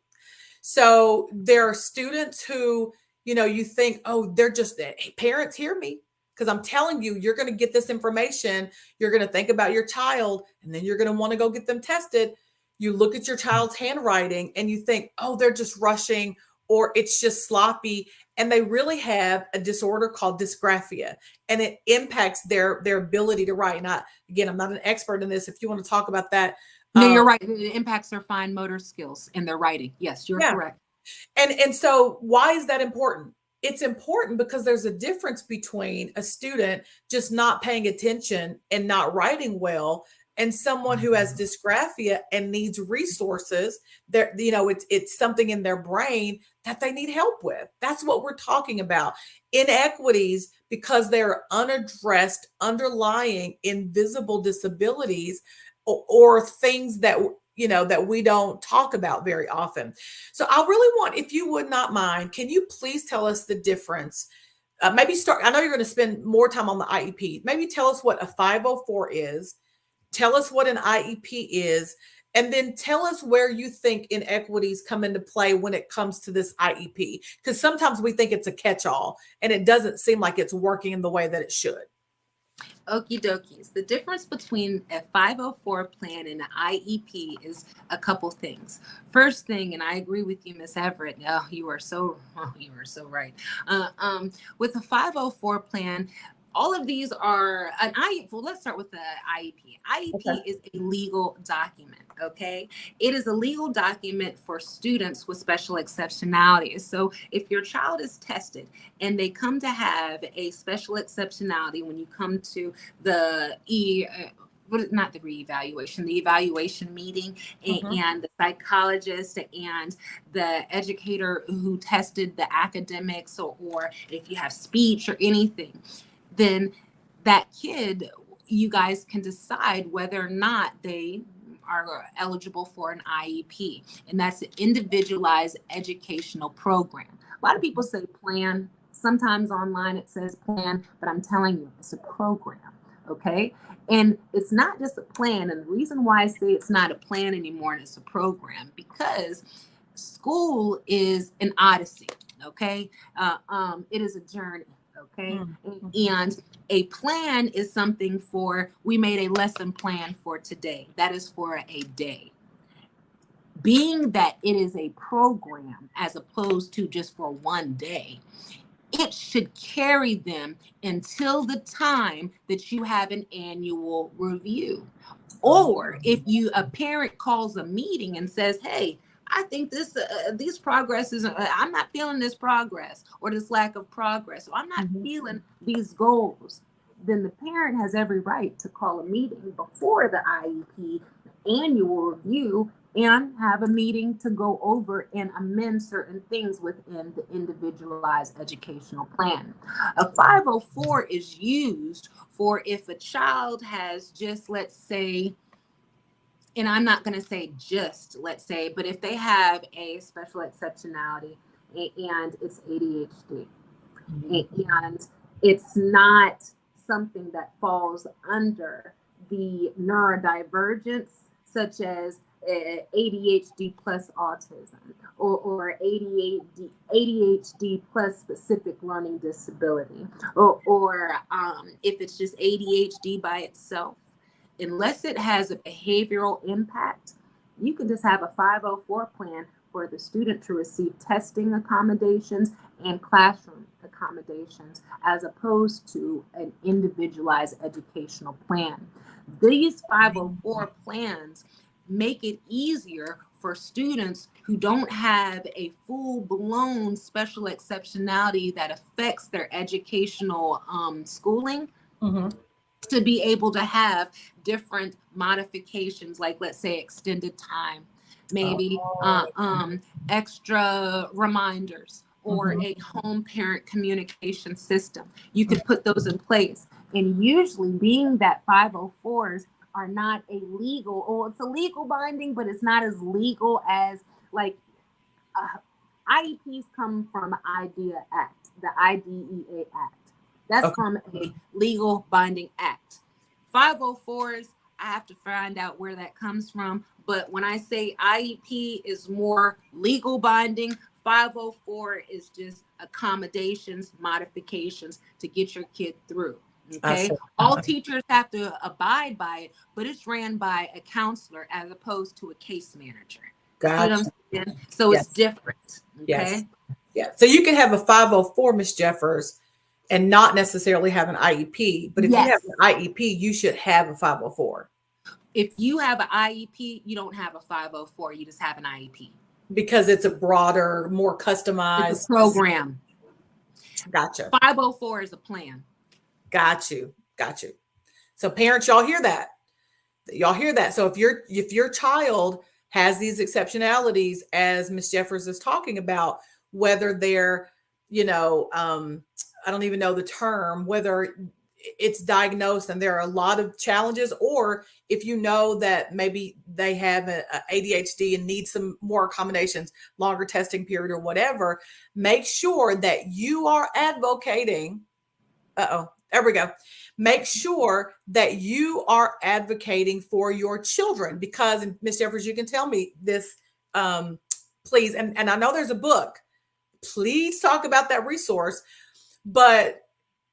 So there are students who, you think, oh, they're just, hey, parents, hear me. Because I'm telling you, you're going to get this information. You're going to think about your child, and then you're going to want to go get them tested. You look at your child's handwriting and you think, oh, they're just rushing, or it's just sloppy. And they really have a disorder called dysgraphia, and it impacts their ability to write. And again, I'm not an expert in this. If you want to talk about that, No, you're right. It impacts their fine motor skills in their writing. Yes, you're yeah. correct. And so why is that important? It's important because there's a difference between a student just not paying attention and not writing well, and someone who has dysgraphia and needs resources. It's something in their brain that they need help with. That's what we're talking about. Inequities because they're unaddressed, underlying invisible disabilities, or things that that we don't talk about very often. So I really want, if you would not mind, can you please tell us the difference? Maybe start, I know you're going to spend more time on the IEP. Maybe tell us what a 504 is. Tell us what an IEP is. And then tell us where you think inequities come into play when it comes to this IEP. Because sometimes we think it's a catch-all and it doesn't seem like it's working in the way that it should. Okie dokies. The difference between a 504 plan and an IEP is a couple things. First thing, and I agree with you, Miss Everett. Oh, you are so right. With a 504 plan, all of these are an IEP. Well, let's start with the IEP. IEP is a legal document. Okay, it is a legal document for students with special exceptionalities. So if your child is tested and they come to have a special exceptionality, when you come to the not the reevaluation, the evaluation meeting, and the psychologist and the educator who tested the academics, or if you have speech or anything, then that kid, you guys can decide whether or not they are eligible for an IEP, and that's an individualized educational program. A lot of people say plan. Sometimes online it says plan, but I'm telling you, it's a program, okay? And it's not just a plan, and the reason why I say it's not a plan anymore and it's a program, because school is an odyssey, okay? It is a journey. Okay. And a plan is something we made a lesson plan for today. That is for a day. Being that it is a program as opposed to just for one day, it should carry them until the time that you have an annual review. Or if a parent calls a meeting and says, hey, I think these progresses, I'm not feeling this progress or this lack of progress, or I'm not feeling these goals, then the parent has every right to call a meeting before the IEP annual review and have a meeting to go over and amend certain things within the individualized educational plan. A 504 is used for if a child has just, let's say, and I'm not going to say just, let's say, but if they have a special exceptionality and it's ADHD, and it's not something that falls under the neurodivergence, such as ADHD plus autism, or ADHD plus specific learning disability, or if it's just ADHD by itself, unless it has a behavioral impact, you can just have a 504 plan for the student to receive testing accommodations and classroom accommodations, as opposed to an individualized educational plan. These 504 plans make it easier for students who don't have a full-blown special exceptionality that affects their educational schooling, to be able to have different modifications, like, let's say, extended time, maybe extra reminders, or a home parent communication system. You could put those in place. And usually, being that 504s are not a legal, or it's a legal binding, but it's not as legal as like IEPs come from the IDEA Act, the IDEA Act. That's from a legal binding act. 504s, I have to find out where that comes from. But when I say IEP is more legal binding, 504 is just accommodations, modifications to get your kid through. Okay. All teachers have to abide by it, but it's ran by a counselor as opposed to a case manager. Gotcha. So it's different. Okay. Yes. Yeah. So you can have a 504, Miss Jeffers, and not necessarily have an IEP. But if you have an IEP, you should have a 504. If you have an IEP, you don't have a 504. You just have an IEP. Because it's a broader, more customized program. Gotcha. 504 is a plan. Got you. So parents, y'all hear that? So if your child has these exceptionalities, as Miss Jeffers is talking about, whether they're, I don't even know the term, whether it's diagnosed and there are a lot of challenges, or if you know that maybe they have a ADHD and need some more accommodations, longer testing period or whatever, make sure that you are advocating. There we go. Make sure that you are advocating for your children, because, and Ms. Jeffers, you can tell me this, please. And I know there's a book. Please talk about that resource, but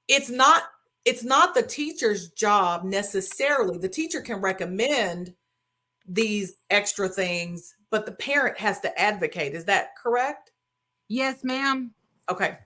it's not the teacher's job necessarily. The teacher can recommend these extra things, but the parent has to advocate. Is that correct? Yes, ma'am. Okay.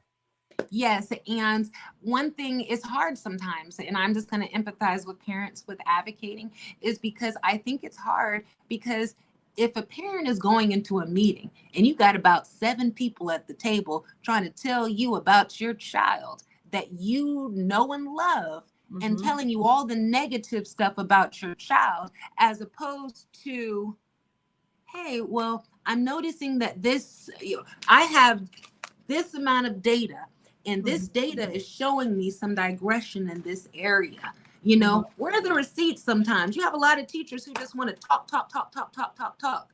Yes. And one thing is hard sometimes, and I'm just going to empathize with parents with advocating, is because I think it's hard, because if a parent is going into a meeting and you got about 7 people at the table trying to tell you about your child that you know and love, and telling you all the negative stuff about your child, as opposed to, hey, well, I'm noticing that I have this amount of data, and this data is showing me some digression in this area. Where are the receipts sometimes? You have a lot of teachers who just want to talk.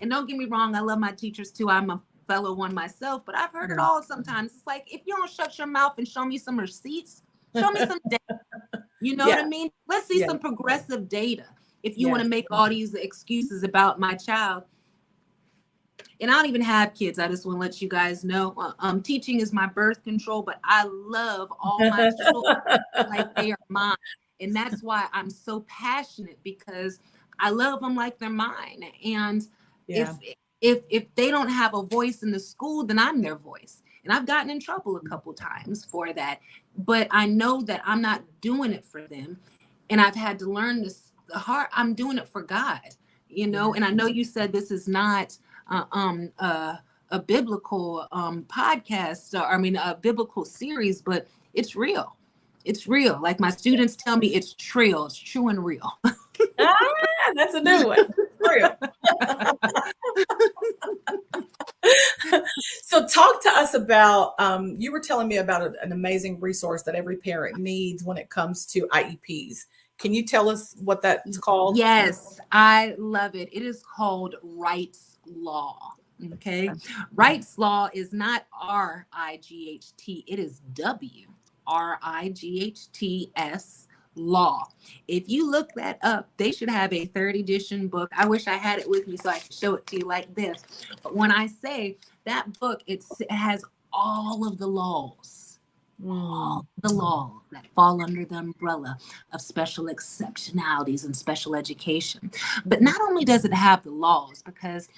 And don't get me wrong, I love my teachers too. I'm a fellow one myself, but I've heard it all sometimes. It's like, if you don't shut your mouth and show me some receipts, show me some data. You know what I mean? Let's see some progressive data. If you want to make all these excuses about my child. And I don't even have kids. I just want to let you guys know, teaching is my birth control, but I love all my children like they are mine. And that's why I'm so passionate, because I love them like they're mine. And if they don't have a voice in the school, then I'm their voice. And I've gotten in trouble a couple times for that. But I know that I'm not doing it for them. And I've had to learn this hard. I'm doing it for God, And I know you said this is not a biblical podcast, a biblical series, but it's real. It's real. Like my students tell me, it's true. It's true and real. That's a new one. Real. So talk to us about, you were telling me about an amazing resource that every parent needs when it comes to IEPs. Can you tell us what that's called? Yes, I love it. It is called Rights Law. Okay. Rights Law is not RIGHT. It is WRIGHTS law. If you look that up, they should have a 3rd edition book. I wish I had it with me so I could show it to you like this. But when I say that book, it has all of the laws. All the laws that fall under the umbrella of special exceptionalities and special education. But not only does it have the laws, because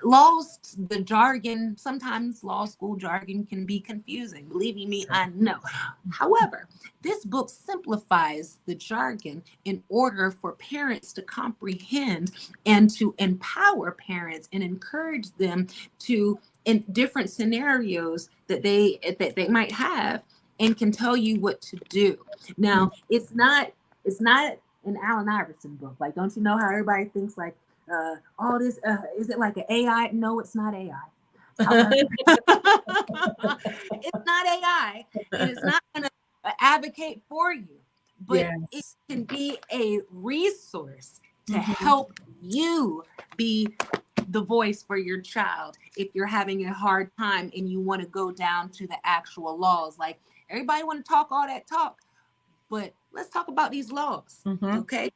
laws, the jargon, sometimes law school jargon can be confusing. Believe you me, I know. However, this book simplifies the jargon in order for parents to comprehend and to empower parents and encourage them to, in different scenarios that they might have, and can tell you what to do. Now, it's not an Allen Iverson book. Like, don't you know how everybody thinks like, all this, is it like an AI? No, it's not AI. It's not AI, and it's not going to advocate for you. but it Yes. can be a resource to Mm-hmm. help you be the voice for your child if you're having a hard time and you want to go down to the actual laws. Like, everybody want to talk all that talk, but let's talk about these laws. Mm-hmm. Okay.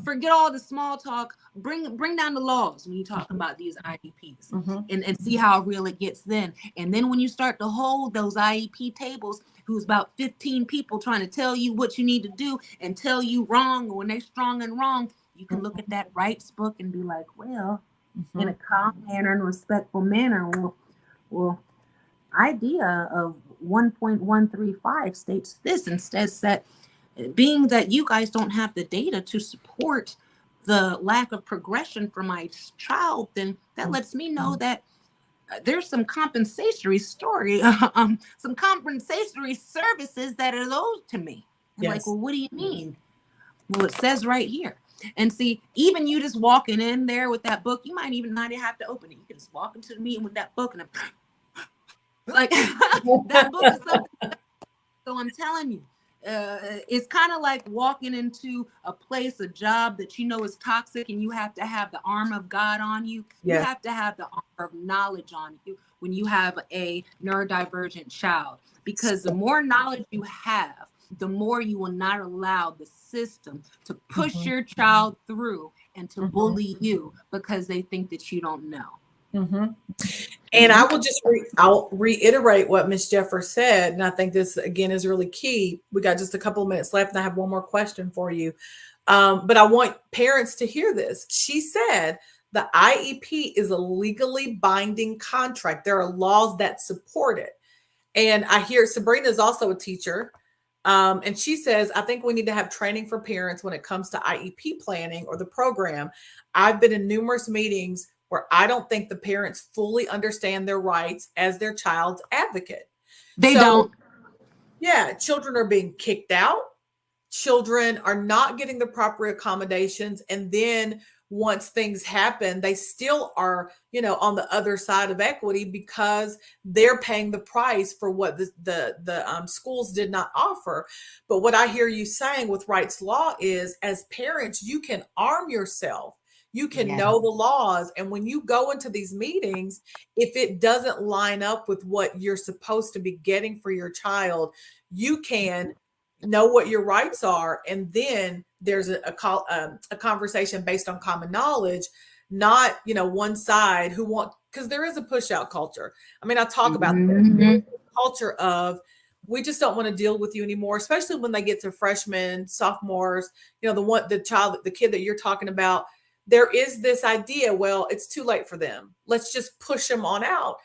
Forget all the small talk. Bring down the laws when you talk about these IEPs, Mm-hmm. and see how real it gets then. And then when you start to hold those IEP tables, who's about 15 people trying to tell you what you need to do and tell you wrong when they're strong and wrong, you can look at that rights book and be like, well, in Mm-hmm. a calm manner and respectful manner, well, idea of 1.135 states this, instead that being that you guys don't have the data to support the lack of progression for my child, then that lets me know that there's some compensatory story, some compensatory services that are owed to me. I'm like, Yes. well, what do you mean? Well, it says right here. And see, even you just walking in there with that book, you might even not have to open it. You can just walk into the meeting with that book and like that book is something. So I'm telling you, it's kind of like walking into a place, a job that you know is toxic, and you have to have the armor of God on you. You Yes. have to have the armor of knowledge on you when you have a neurodivergent child, because the more knowledge you have, the more you will not allow the system to push your child through and to Mm-hmm. bully you because they think that you don't know. Mm-hmm. And I Mhm. will just I'll reiterate what Miss Jeffers said, and I think this again is really key. We got just a couple of minutes left, and I have one more question for you. But I want parents to hear this. She said the IEP is a legally binding contract. There are laws that support it. And I hear Sabrina is also a teacher. And she says, I think we need to have training for parents when it comes to IEP planning or the program. I've been in numerous meetings where I don't think the parents fully understand their rights as their child's advocate. They So, don't. yeah, children are being kicked out, children are not getting the proper accommodations, and then once things happen they still are, on the other side of equity because they're paying the price for what the schools did not offer. But what I hear you saying with rights law is, as parents you can arm yourself, you can Yes. know the laws, and when you go into these meetings, if it doesn't line up with what you're supposed to be getting for your child, you can know what your rights are, and then there's a conversation based on common knowledge, not one side who want, because there is a push out culture. I mean, I talk about this. There is Mhm. a culture of, we just don't want to deal with you anymore, especially when they get to freshmen, sophomores, the kid that you're talking about. There is this idea, well, it's too late for them, let's just push them on out.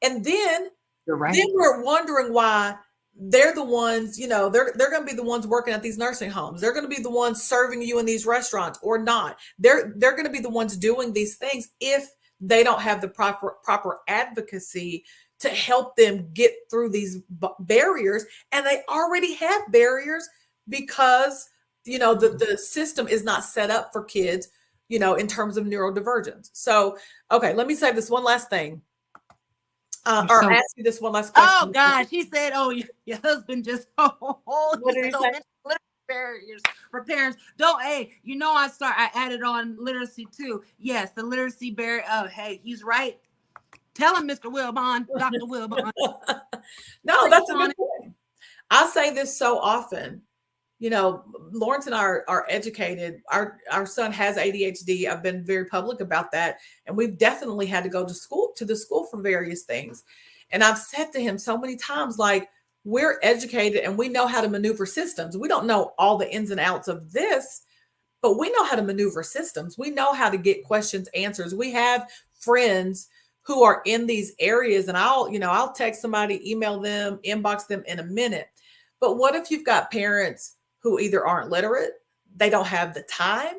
And then You're then right. we're wondering why they're the ones, they're going to be the ones working at these nursing homes. They're going to be the ones serving you in these restaurants or not. They're going to be the ones doing these things if they don't have the proper advocacy to help them get through these barriers. And they already have barriers because, the system is not set up for kids, in terms of neurodivergence. So, okay, let me say this one last thing. You're Or so. ask you this one last Oh question. gosh, he said, "Oh, your husband just." Oh, What he did said, he "Oh, say? mental literacy barriers for parents." Don't. Hey, I added on literacy too. Yes, the literacy barrier. Oh, hey, he's right. Tell him, Mr. Wilbon, Dr. Wilbon. No, Preach that's a on good it. point. I say this so often. Lawrence and I are educated. Our son has ADHD. I've been very public about that, and we've definitely had to go to the school for various things. And I've said to him so many times, like, we're educated and we know how to maneuver systems. We don't know all the ins and outs of this, but we know how to maneuver systems. We know how to get questions answers. We have friends who are in these areas, and I'll text somebody, email them, inbox them in a minute. But what if you've got parents who either aren't literate, they don't have the time,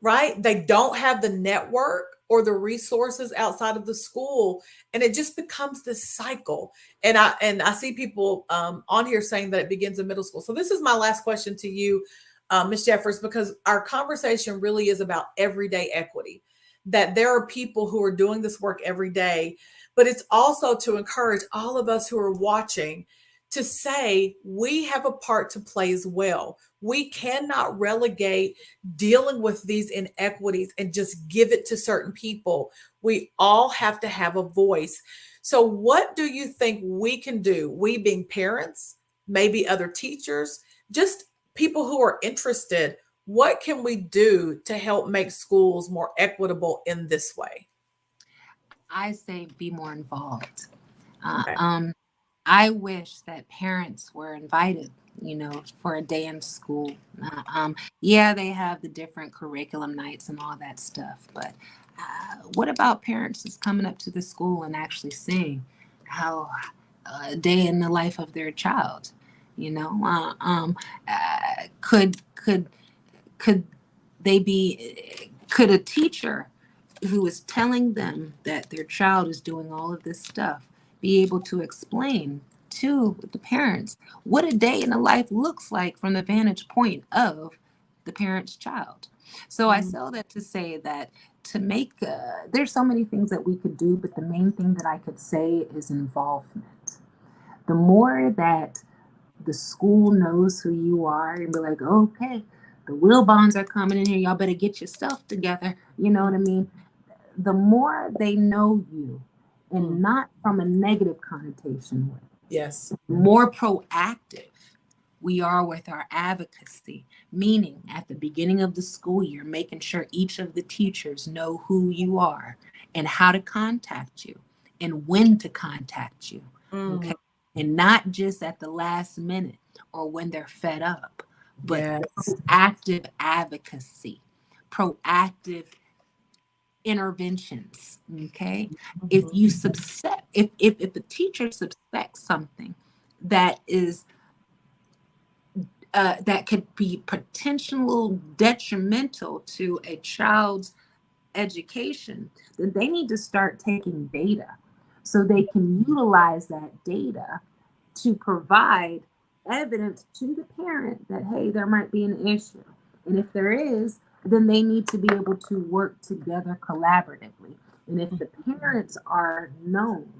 right? They don't have the network or the resources outside of the school, and it just becomes this cycle. And I see people on here saying that it begins in middle school. So this is my last question to you, Ms. Jeffers, because our conversation really is about everyday equity. That there are people who are doing this work every day, but it's also to encourage all of us who are watching to say we have a part to play as well. We cannot relegate dealing with these inequities and just give it to certain people. We all have to have a voice. So, what do you think we can do? We being parents, maybe other teachers, just people who are interested. What can we do to help make schools more equitable in this way? I say be more involved. Uh, Okay. um, I wish that parents were invited, for a day in school. Yeah, they have the different curriculum nights and all that stuff, but what about parents just coming up to the school and actually seeing how a day in the life of their child? You know, could they be? Could a teacher who is telling them that their child is doing all of this stuff be able to explain to the parents what a day in the life looks like from the vantage point of the parent's child? So I Mm, sell that to say that to make there's so many things that we could do, but the main thing that I could say is involvement. The more that the school knows who you are and be like, okay, the Wilbons are coming in here, y'all better get your stuff together, you know what I mean? The more they know you, mm, and not from a negative connotation way, yes. the more proactive we are with our advocacy, meaning at the beginning of the school year, making sure each of the teachers know who you are and how to contact you and when to contact you. Mm, Okay. And not just at the last minute or when they're fed up, but yes. proactive advocacy, proactive interventions. Okay. If Mhm. you suspect, if the teacher suspects something that is that could be potential detrimental to a child's education, then they need to start taking data so they can utilize that data to provide evidence to the parent that, hey, there might be an issue. And if there is, then they need to be able to work together collaboratively. And if the parents are known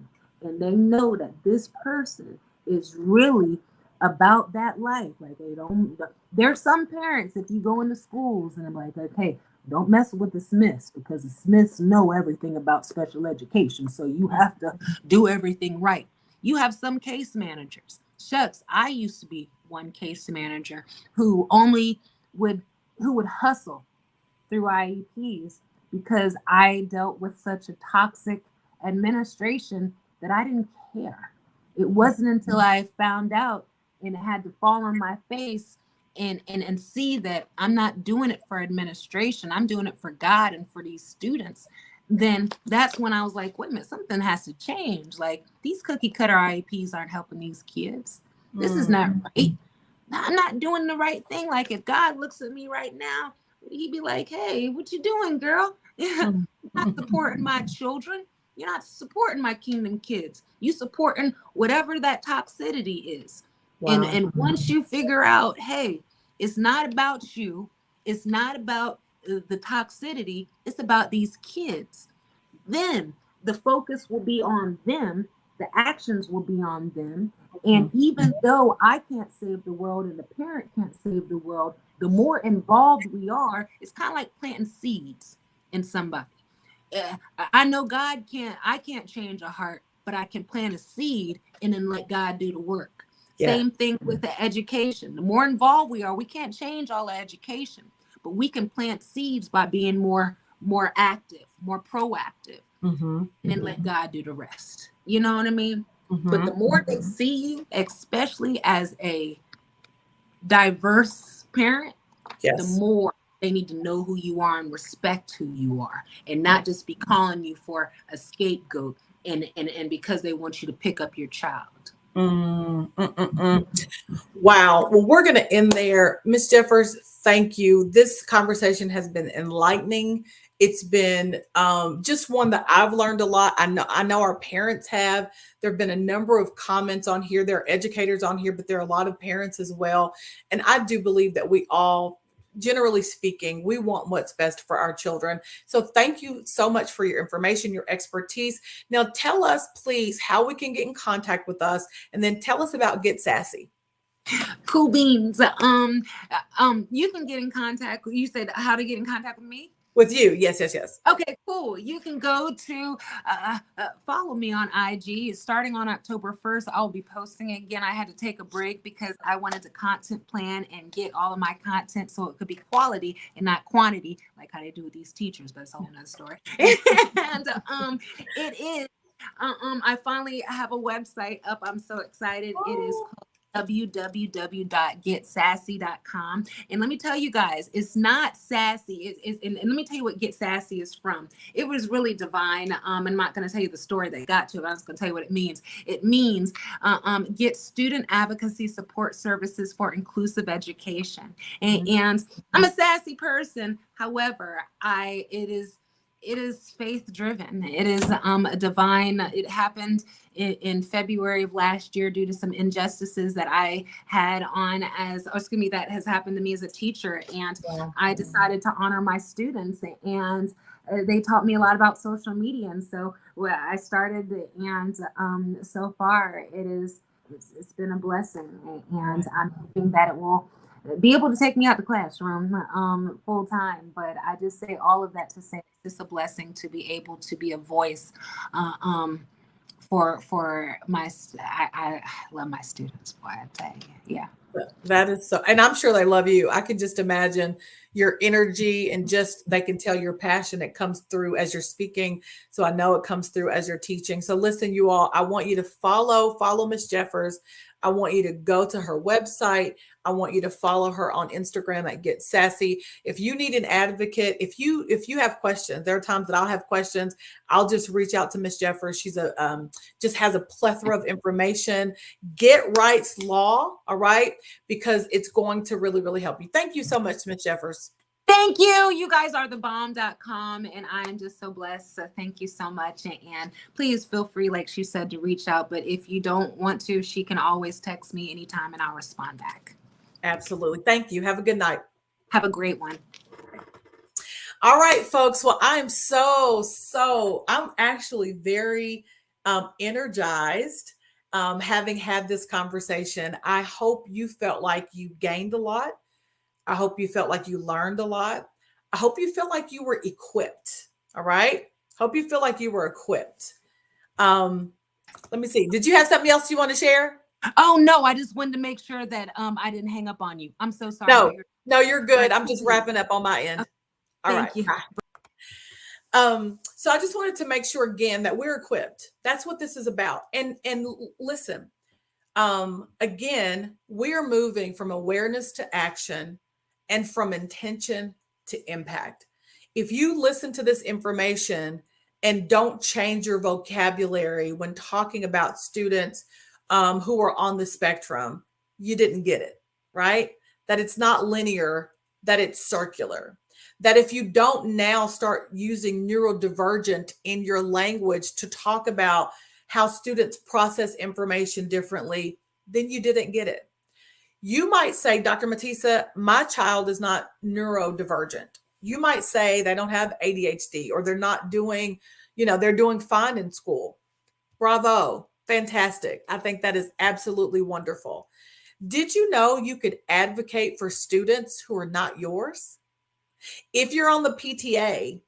and they know that this person is really about that life, like they don't, there's some parents, if you go into schools and I'm like, hey, don't mess with the Smiths because the Smiths know everything about special education. So you have to do everything right. You have some case managers. Shucks, I used to be one case manager who only would who would hustle through IEPs because I dealt with such a toxic administration that I didn't care. It wasn't until I found out and had to fall on my face and see that I'm not doing it for administration, I'm doing it for God and for these students. Then that's when I was like, wait a minute, something has to change. Like these cookie cutter IEPs aren't helping these kids. This is Mm, not right. I'm not doing the right thing. Like if God looks at me right now, he'd be like, hey, what you doing, girl? You're mm. not supporting my children. You're not supporting my kingdom kids. You supporting whatever that toxicity is. And Wow. and once you figure out, hey, it's not about you, it's not about the toxicity, it's about these kids. Then the focus will be on them, the actions will be on them. And Mhm. even though I can't save the world and the parent can't save the world, the more involved we are, it's kind of like planting seeds in somebody. I know I can't change a heart, but I can plant a seed and then let God do the work. Yeah. Same thing with the education. The more involved we are, we can't change all the education, but we can plant seeds by being more active, more proactive, Mhm. and then let God do the rest. You know what I mean? But Mhm. the more they see you, especially as a diverse parent, the Yes. more they need to know who you are and respect who you are and not just be calling you for a scapegoat and because they want you to pick up your child. Mm, mm, mm, mm. Wow. Well, we're going to end there. Miss Jeffers, thank you. This conversation has been enlightening. It's been just one that I've learned a lot. I know our parents have. There have been a number of comments on here. There are educators on here, but there are a lot of parents as well. And I do believe that we all generally speaking, we want what's best for our children. So thank you so much for your information, your expertise. Now tell us, please, how we can get in contact with us, and then tell us about Get Sassy. Cool beans. You can get in contact. You said how to get in contact with me? With you. Yes, yes, yes. Okay, cool. You can go to follow me on IG. Starting on October 1st, I'll be posting again. I had to take a break because I wanted to content plan and get all of my content so it could be quality and not quantity, like how they do with these teachers, but it's a whole nother story. And it is, I finally have a website up. I'm so excited. It is called www.getsassy.com. And let me tell you guys, it's not sassy. And let me tell you what Get Sassy is from. It was really divine. I'm not going to tell you the story that got to it. I'm just going to tell you what it means. It means get student advocacy support services for inclusive education. And I'm a sassy person. However, it is faith driven. It is a divine. It happened in February of last year due to some injustices that I had that has happened to me as a teacher. And I decided to honor my students, and they taught me a lot about social media. And so I started, and so far it's been a blessing, and I'm hoping that it will be able to take me out the classroom full time. But I just say all of that to say it's just a blessing to be able to be a voice for my, I love my students, boy, I tell you. Yeah. That is so, and I'm sure they love you. I can just imagine your energy, and just they can tell your passion. It comes through as you're speaking. So I know it comes through as you're teaching. So listen, you all, I want you to follow Miss Jeffers. I want you to go to her website. I want you to follow her on Instagram at Get Sassy. If you need an advocate, if you have questions, there are times that I'll have questions. I'll just reach out to Miss Jeffers. She's just has a plethora of information. Get Rights Law, all right, because it's going to really, really help you. Thank you so much, Miss Jeffers. Thank you. You guys are thebomb.com, and I'm just so blessed. So thank you so much. And please feel free, like she said, to reach out. But if you don't want to, she can always text me anytime and I'll respond back. Absolutely. Thank you. Have a good night. Have a great one. All right, folks. Well, I'm I'm actually very energized having had this conversation. I hope you felt like you gained a lot. I hope you felt like you learned a lot. I hope you felt like you were equipped. All right. Hope you feel like you were equipped. Let me see. Did you have something else you want to share? Oh, no, I just wanted to make sure that I didn't hang up on you. I'm so sorry. No, you're good. I'm just wrapping up on my end. All right. Thank you. So I just wanted to make sure again that we're equipped. That's what this is about. And listen, again, we are moving from awareness to action and from intention to impact. If you listen to this information and don't change your vocabulary when talking about students who are on the spectrum, you didn't get it, right? That it's not linear, that it's circular. That if you don't now start using neurodivergent in your language to talk about how students process information differently, then you didn't get it. You might say, Dr. Matisa, my child is not neurodivergent. You might say they don't have ADHD, or they're not doing, they're doing fine in school. Bravo. Fantastic. I think that is absolutely wonderful. Did you know you could advocate for students who are not yours? If you're on the PTA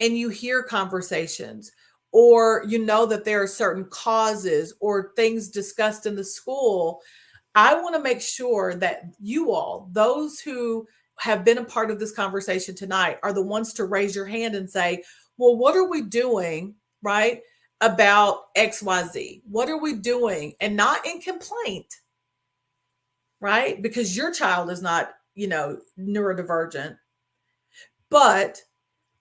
and you hear conversations, or you know that there are certain causes or things discussed in the school, I want to make sure that you all, those who have been a part of this conversation tonight, are the ones to raise your hand and say, well, what are we doing, right, about XYZ? What are we doing? And not in complaint, right? Because your child is not, neurodivergent, but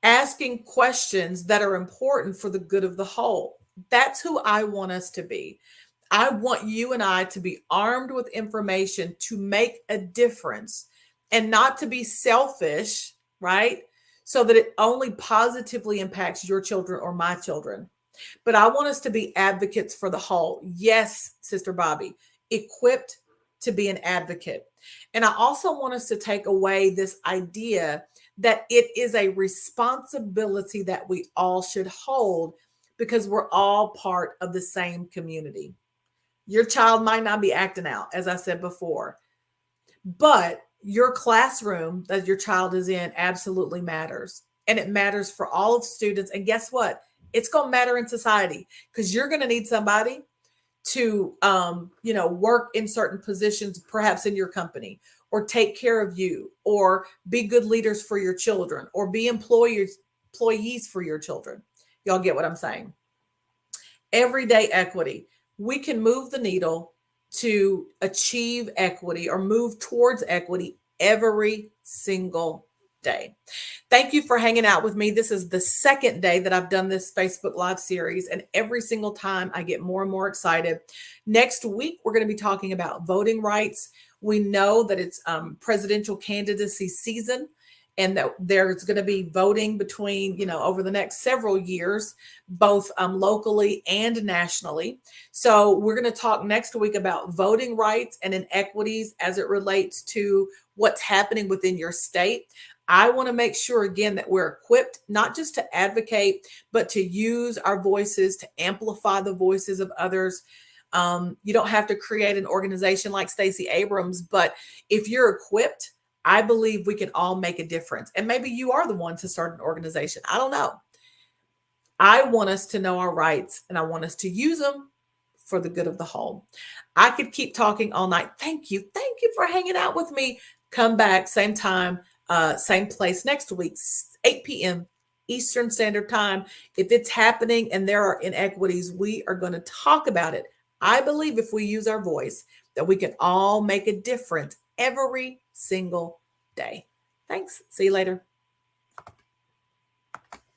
asking questions that are important for the good of the whole. That's who I want us to be. I want you and I to be armed with information to make a difference, and not to be selfish, right? So that it only positively impacts your children or my children. But I want us to be advocates for the whole. Yes, Sister Bobby, equipped to be an advocate. And I also want us to take away this idea that it is a responsibility that we all should hold because we're all part of the same community. Your child might not be acting out, as I said before, but your classroom that your child is in absolutely matters. And it matters for all of students. And guess what? It's going to matter in society because you're going to need somebody to work in certain positions, perhaps in your company, or take care of you, or be good leaders for your children, or be employees for your children. Y'all get what I'm saying? Everyday equity. We can move the needle to achieve equity or move towards equity every single day. Thank you for hanging out with me. This is the second day that I've done this Facebook Live series, and every single time I get more and more excited. Next week, we're going to be talking about voting rights. We know that it's presidential candidacy season, and that there's going to be voting between, over the next several years, both locally and nationally. So we're going to talk next week about voting rights and inequities as it relates to what's happening within your state. I want to make sure, again, that we're equipped not just to advocate, but to use our voices to amplify the voices of others. You don't have to create an organization like Stacey Abrams, but if you're equipped, I believe we can all make a difference. And maybe you are the one to start an organization. I don't know. I want us to know our rights, and I want us to use them for the good of the whole. I could keep talking all night. Thank you. Thank you for hanging out with me. Come back, same time, same place next week, 8 p.m. Eastern Standard Time. If it's happening and there are inequities, we are going to talk about it. I believe if we use our voice, that we can all make a difference every single day. Thanks. See you later.